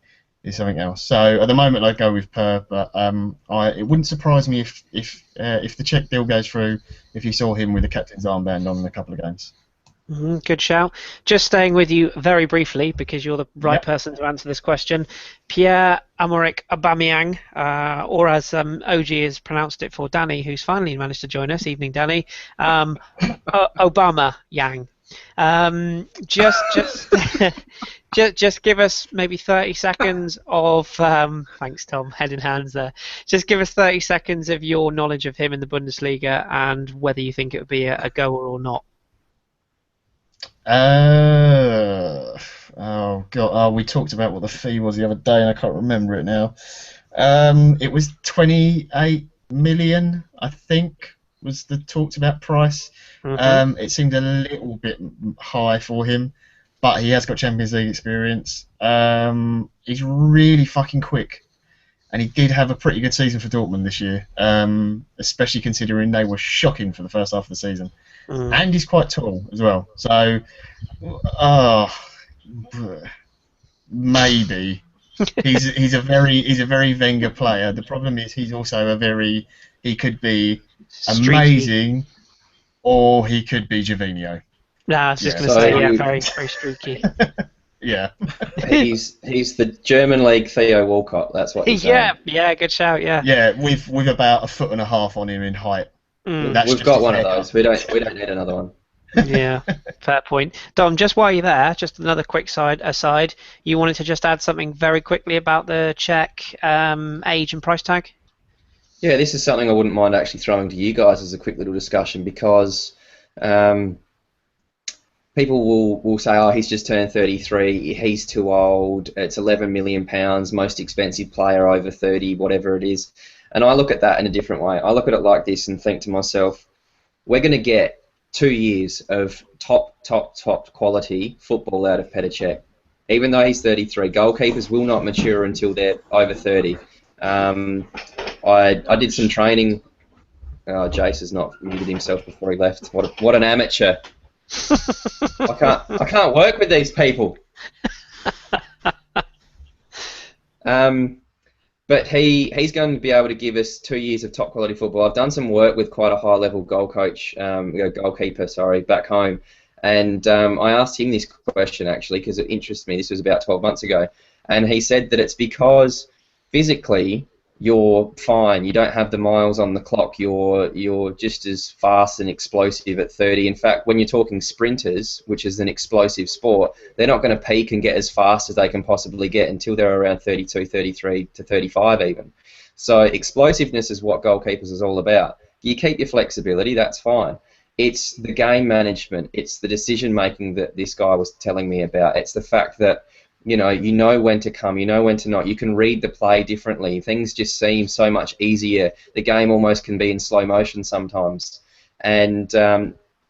something else. So at the moment, I'd go with Per, but it wouldn't surprise me if the Czech deal goes through, if you saw him with the captain's armband on in a couple of games. Good shout. Just staying with you very briefly, because you're the right person to answer this question. Pierre-Emerick Aubameyang, or as OG has pronounced it for Danny, who's finally managed to join us. Evening, Danny. Obama Yang. Just give us maybe 30 seconds of thanks Tom, head in hands there. Just give us 30 seconds of your knowledge of him in the Bundesliga and whether you think it would be a goer or not. Oh god! We talked about what the fee was the other day, and I can't remember it now. It was 28 million, I think, was the talked about price. Mm-hmm. It seemed a little bit high for him, but he has got Champions League experience. He's really fucking quick, and he did have a pretty good season for Dortmund this year, especially considering they were shocking for the first half of the season. And he's quite tall as well, so maybe he's a very Wenger player. The problem is he could be amazing, or he could be Gervinho. No, I was just going to say, very very streaky. Yeah. He's the German League Theo Walcott. That's what he's saying. Yeah, good shout. Yeah, with about 1.5 foot on him in height. We've got one of those. We don't need another one. Yeah, fair point. Dom, just while you're there, just another quick aside. You wanted to just add something very quickly about the Czech age and price tag? Yeah, this is something I wouldn't mind actually throwing to you guys as a quick little discussion because people will say, oh, he's just turned 33, he's too old, it's £11 million, most expensive player over 30, whatever it is. And I look at that in a different way. I look at it like this and think to myself, we're going to get 2 years of top quality football out of Petr Cech. Even though he's 33, goalkeepers will not mature until they're over 30. I did some training. Oh, Jace has not muted himself before he left. What an amateur! I can't work with these people. But he's going to be able to give us 2 years of top quality football. I've done some work with quite a high level goalkeeper, back home, and I asked him this question actually because it interests me. This was about 12 months ago, and he said that it's because physically you're fine. You don't have the miles on the clock. You're just as fast and explosive at 30. In fact, when you're talking sprinters, which is an explosive sport, they're not going to peak and get as fast as they can possibly get until they're around 32, 33 to 35 even. So explosiveness is what goalkeepers is all about. You keep your flexibility, that's fine. It's the game management. It's the decision making that this guy was telling me about. It's the fact that you know when to come, you know when to not. You can read the play differently. Things just seem so much easier. The game almost can be in slow motion sometimes. And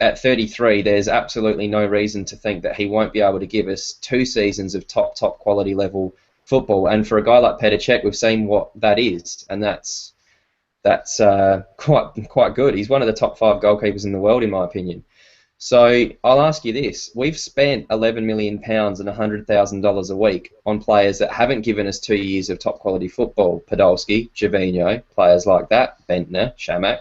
at 33, there's absolutely no reason to think that he won't be able to give us 2 seasons of top quality level football. And for a guy like Petr Cech, we've seen what that is, and that's quite good. He's one of the top 5 goalkeepers in the world, in my opinion. So I'll ask you this. We've spent £11 million and $100,000 a week on players that haven't given us 2 years of top quality football. Podolski, Gervinho, players like that, Bentner, Shamak.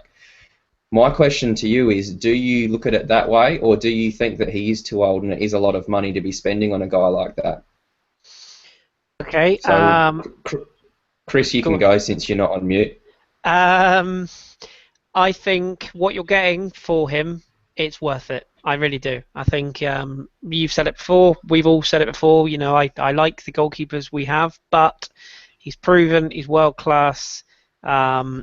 My question to you is, do you look at it that way, or do you think that he is too old and it is a lot of money to be spending on a guy like that? Okay. So, Chris, you can go since you're not on mute. I think what you're getting for him, it's worth it. I really do. I think you've said it before. We've all said it before. I like the goalkeepers we have, but he's proven. He's world class.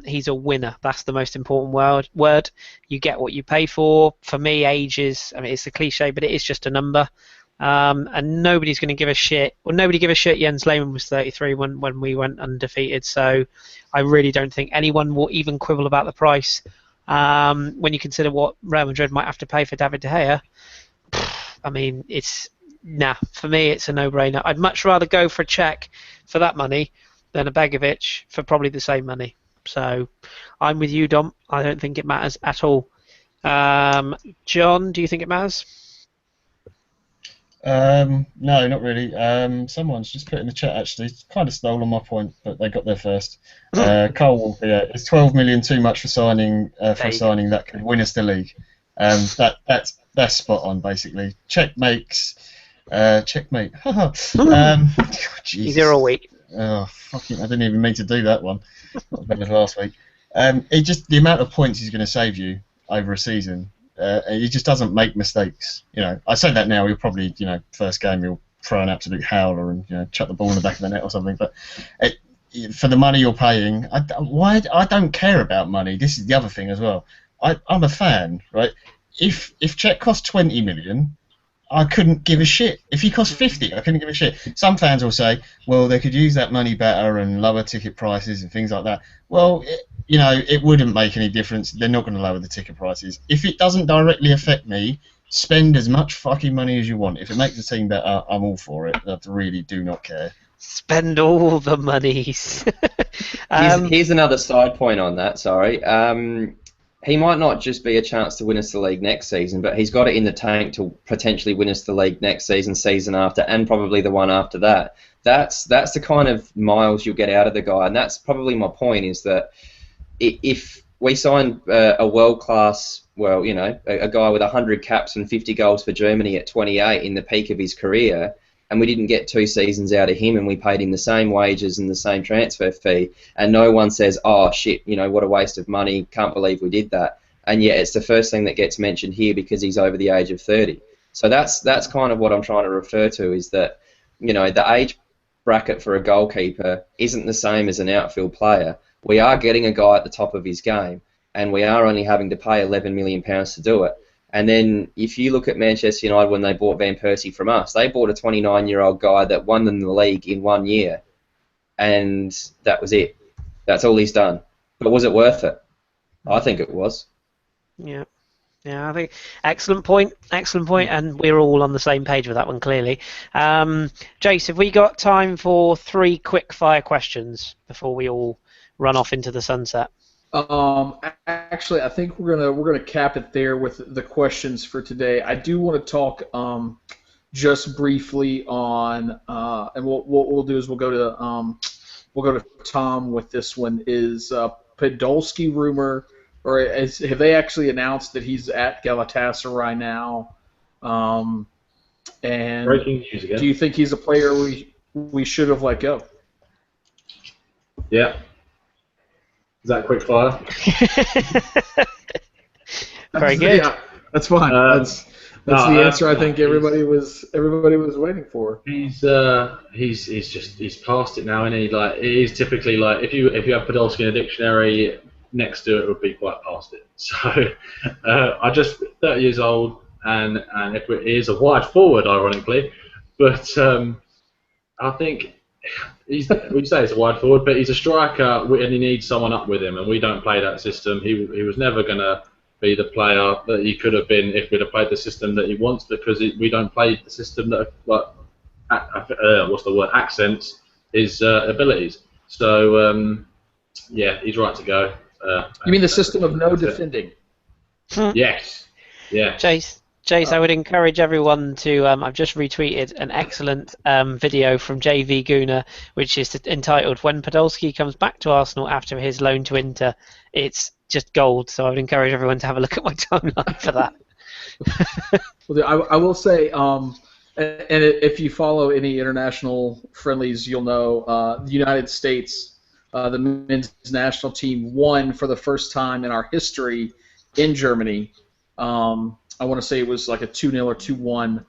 He's a winner. That's the most important word. You get what you pay for. For me, age is. I mean, it's a cliche, but it is just a number. And nobody's going to give a shit. Well, nobody gave a shit. Jens Lehmann was 33 when we went undefeated. So I really don't think anyone will even quibble about the price. When you consider what Real Madrid might have to pay for David De Gea, I mean, for me, it's a no-brainer. I'd much rather go for a Czech for that money than a Begovic for probably the same money. So I'm with you, Dom. I don't think it matters at all. John, do you think it matters? No, not really. Someone's just put in the chat actually, kind of stolen my point, but they got there first. Carl Wolf, yeah, it's 12 million too much for signing that could win us the league. That's spot on basically. Checkmate. Easier a week. Oh fucking! I didn't even mean to do that one. Not as bad as last week. It just the amount of points he's going to save you over a season. He just doesn't make mistakes. I say that now. He'll probably, first game he'll throw an absolute howler and chuck the ball in the back of the net or something. But for the money you're paying, I don't care about money. This is the other thing as well. I'm a fan, right? If Cech cost 20 million, I couldn't give a shit. If he cost 50, I couldn't give a shit. Some fans will say, well, they could use that money better and lower ticket prices and things like that. Well, it wouldn't make any difference. They're not going to lower the ticket prices. If it doesn't directly affect me, spend as much fucking money as you want. If it makes the team better, I'm all for it. I really do not care. Spend all the monies. Here's another side point on that, sorry. He might not just be a chance to win us the league next season, but he's got it in the tank to potentially win us the league next season after, and probably the one after that. That's the kind of miles you'll get out of the guy, and that's probably my point, is that if we sign a world-class, a guy with 100 caps and 50 goals for Germany at 28 in the peak of his career, and we didn't get 2 seasons out of him, and we paid him the same wages and the same transfer fee, and no one says, oh shit, what a waste of money, can't believe we did that. and yet it's the first thing that gets mentioned here because he's over the age of 30. So that's kind of what I'm trying to refer to, is that, you know, the age bracket for a goalkeeper isn't the same as an outfield player. We are getting a guy at the top of his game, and we are only having to pay £11 million to do it. And then if you look at Manchester United when they bought Van Persie from us, they bought a 29-year-old guy that won them the league in 1 year, and that was it. That's all he's done. But was it worth it? I think it was. Yeah. Yeah, I think excellent point, and we're all on the same page with that one, clearly. Jace, have we got time for 3 quick fire questions before we all run off into the sunset? Actually, I think we're gonna cap it there with the questions for today. I do want to talk just briefly on, and what we'll do is we'll go to Tom with this one. Is Podolski rumor? Or have they actually announced that he's at Galatasaray now? And Breaking news again. Do you think he's a player we should have let go? Yeah. Is that quick fire? Very good. Yeah, that's fine. That's the answer I think everybody was waiting for. He's past it now, isn't he? Like, it is typically like if you have Podolski in a dictionary, next to it would be quite past it. So I just 30 years old, and if it is a wide forward, ironically, but I think we say it's a wide forward, but he's a striker, and he needs someone up with him, and we don't play that system. He was never gonna be the player that he could have been if we'd have played the system that he wants, because we don't play the system that accents his abilities. So yeah, he's right to go. You mean the system of no defending? Yes. Yeah. Jace, I would encourage everyone to. I've just retweeted an excellent video from JV Guna, which is entitled "When Podolski Comes Back to Arsenal After His Loan to Inter." It's just gold. So I would encourage everyone to have a look at my timeline for that. Well, I will say, and if you follow any international friendlies, you'll know the United States. The men's national team won for the first time in our history in Germany. I want to say it was like a 2-0 or 2-1.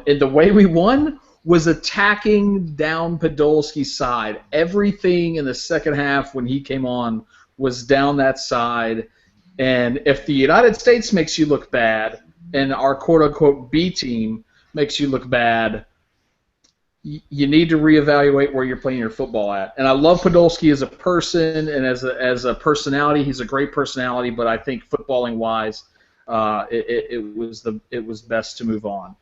And the way we won was attacking down Podolski's side. Everything in the second half when he came on was down that side. And if the United States makes you look bad and our quote-unquote B team makes you look bad, you need to reevaluate where you're playing your football at. And I love Podolski as a person and as a personality. He's a great personality, but I think footballing-wise, it was best to move on.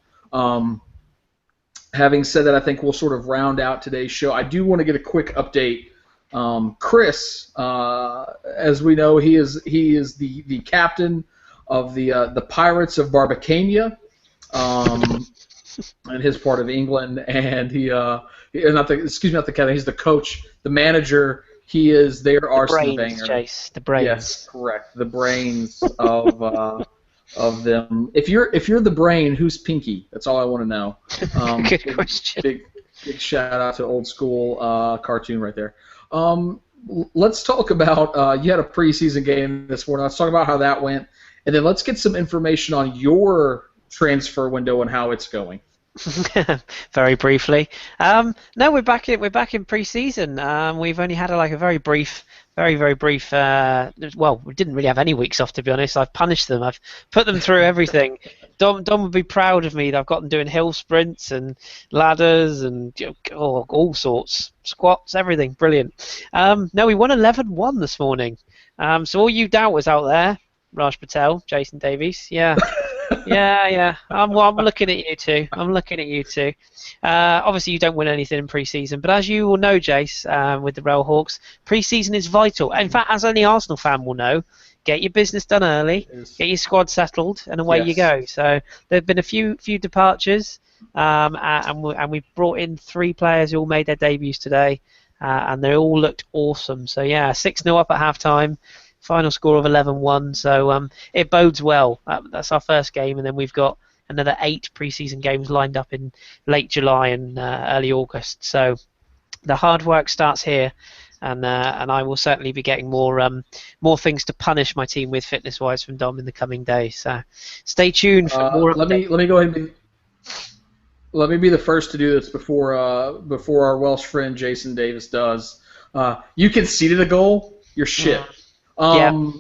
Having said that, I think we'll sort of round out today's show. I do want to get a quick update. Chris, as we know, he is the captain of the Pirates of Barbacania. In his part of England, and not the captain. He's the coach, the manager. He is their Arsene Wenger. Chase, the brains. Yes, correct. The brains of them. If you're the brain, who's Pinky? That's all I want to know. Good question. Big shout out to old school cartoon right there. Let's talk about you had a preseason game this morning. Let's talk about how that went, and then let's get some information on your transfer window and how it's going. Very briefly. No, we're back in pre-season. We've only had a very brief. Well, we didn't really have any weeks off, to be honest. I've punished them. I've put them through everything. Dom would be proud of me that I've got them doing hill sprints and ladders and all sorts, squats, everything. Brilliant. No, we won 11-1 this morning. So all you doubters out there, Raj Patel, Jason Davies, yeah. Yeah. I'm looking at you too. Obviously, you don't win anything in pre-season, but as you will know, Jace, with the Rail Hawks, pre-season is vital. In fact, as any Arsenal fan will know, get your business done early, get your squad settled, and away you go. So there have been a few departures, and we brought in 3 players who all made their debuts today, and they all looked awesome. So yeah, 6-0 up at half-time. Final score of 11-1, so it bodes well. That's our first game, and then we've got another 8 pre-season games lined up in late July and early August. So the hard work starts here, and I will certainly be getting more things to punish my team with fitness-wise from Dom in the coming days. So stay tuned for more. Let me go ahead and let me be the first to do this before our Welsh friend Jason Davis does. You conceded a goal. You're shit. Yeah.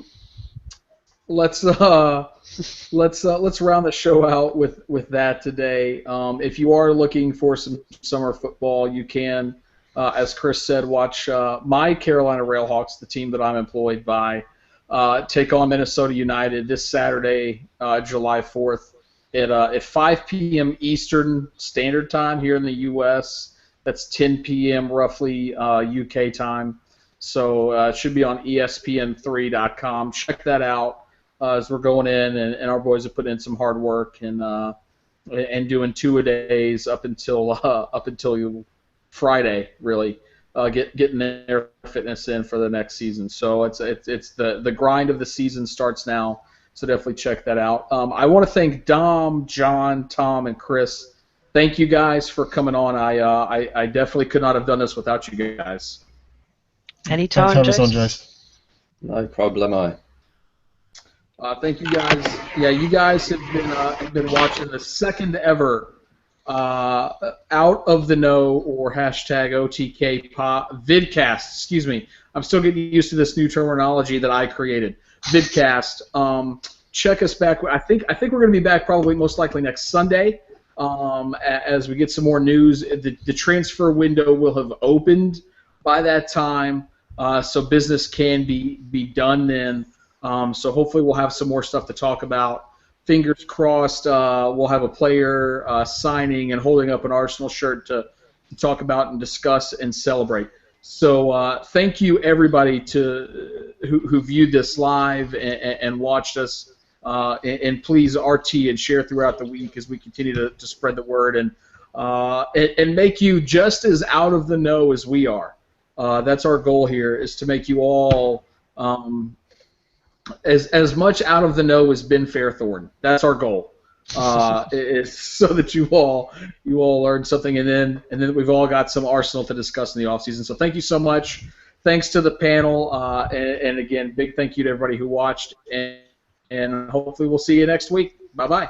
Let's round the show out with that today. If you are looking for some summer football, you can, as Chris said, watch my Carolina Railhawks, the team that I'm employed by, take on Minnesota United this Saturday, July 4th, at 5 p.m. Eastern Standard Time here in the U.S. That's 10 p.m. roughly UK time. So it should be on ESPN3.com. Check that out. As we're going in, and our boys are putting in some hard work and doing 2-a-days up until Friday, really, getting their fitness in for the next season. So it's the grind of the season starts now. So definitely check that out. I want to thank Dom, John, Tom, and Chris. Thank you guys for coming on. I definitely could not have done this without you guys. Anytime, Jace. No problemo. Thank you guys. Yeah, you guys have been watching the second ever Out of the Know or hashtag OTK Vidcast. Excuse me. I'm still getting used to this new terminology that I created. Vidcast. Check us back. I think we're going to be back probably most likely next Sunday as we get some more news. The transfer window will have opened by that time, so business can be done then. So hopefully we'll have some more stuff to talk about. Fingers crossed we'll have a player signing and holding up an Arsenal shirt to talk about and discuss and celebrate. So thank you everybody who viewed this live and watched us. And please RT and share throughout the week as we continue to spread the word and make you just as out of the know as we are. That's our goal here, is to make you all as much out of the know as Ben Fairthorne. That's our goal. Is so that you all learn something, and then we've all got some Arsenal to discuss in the offseason. So thank you so much. Thanks to the panel, and again, big thank you to everybody who watched, and hopefully we'll see you next week. Bye-bye.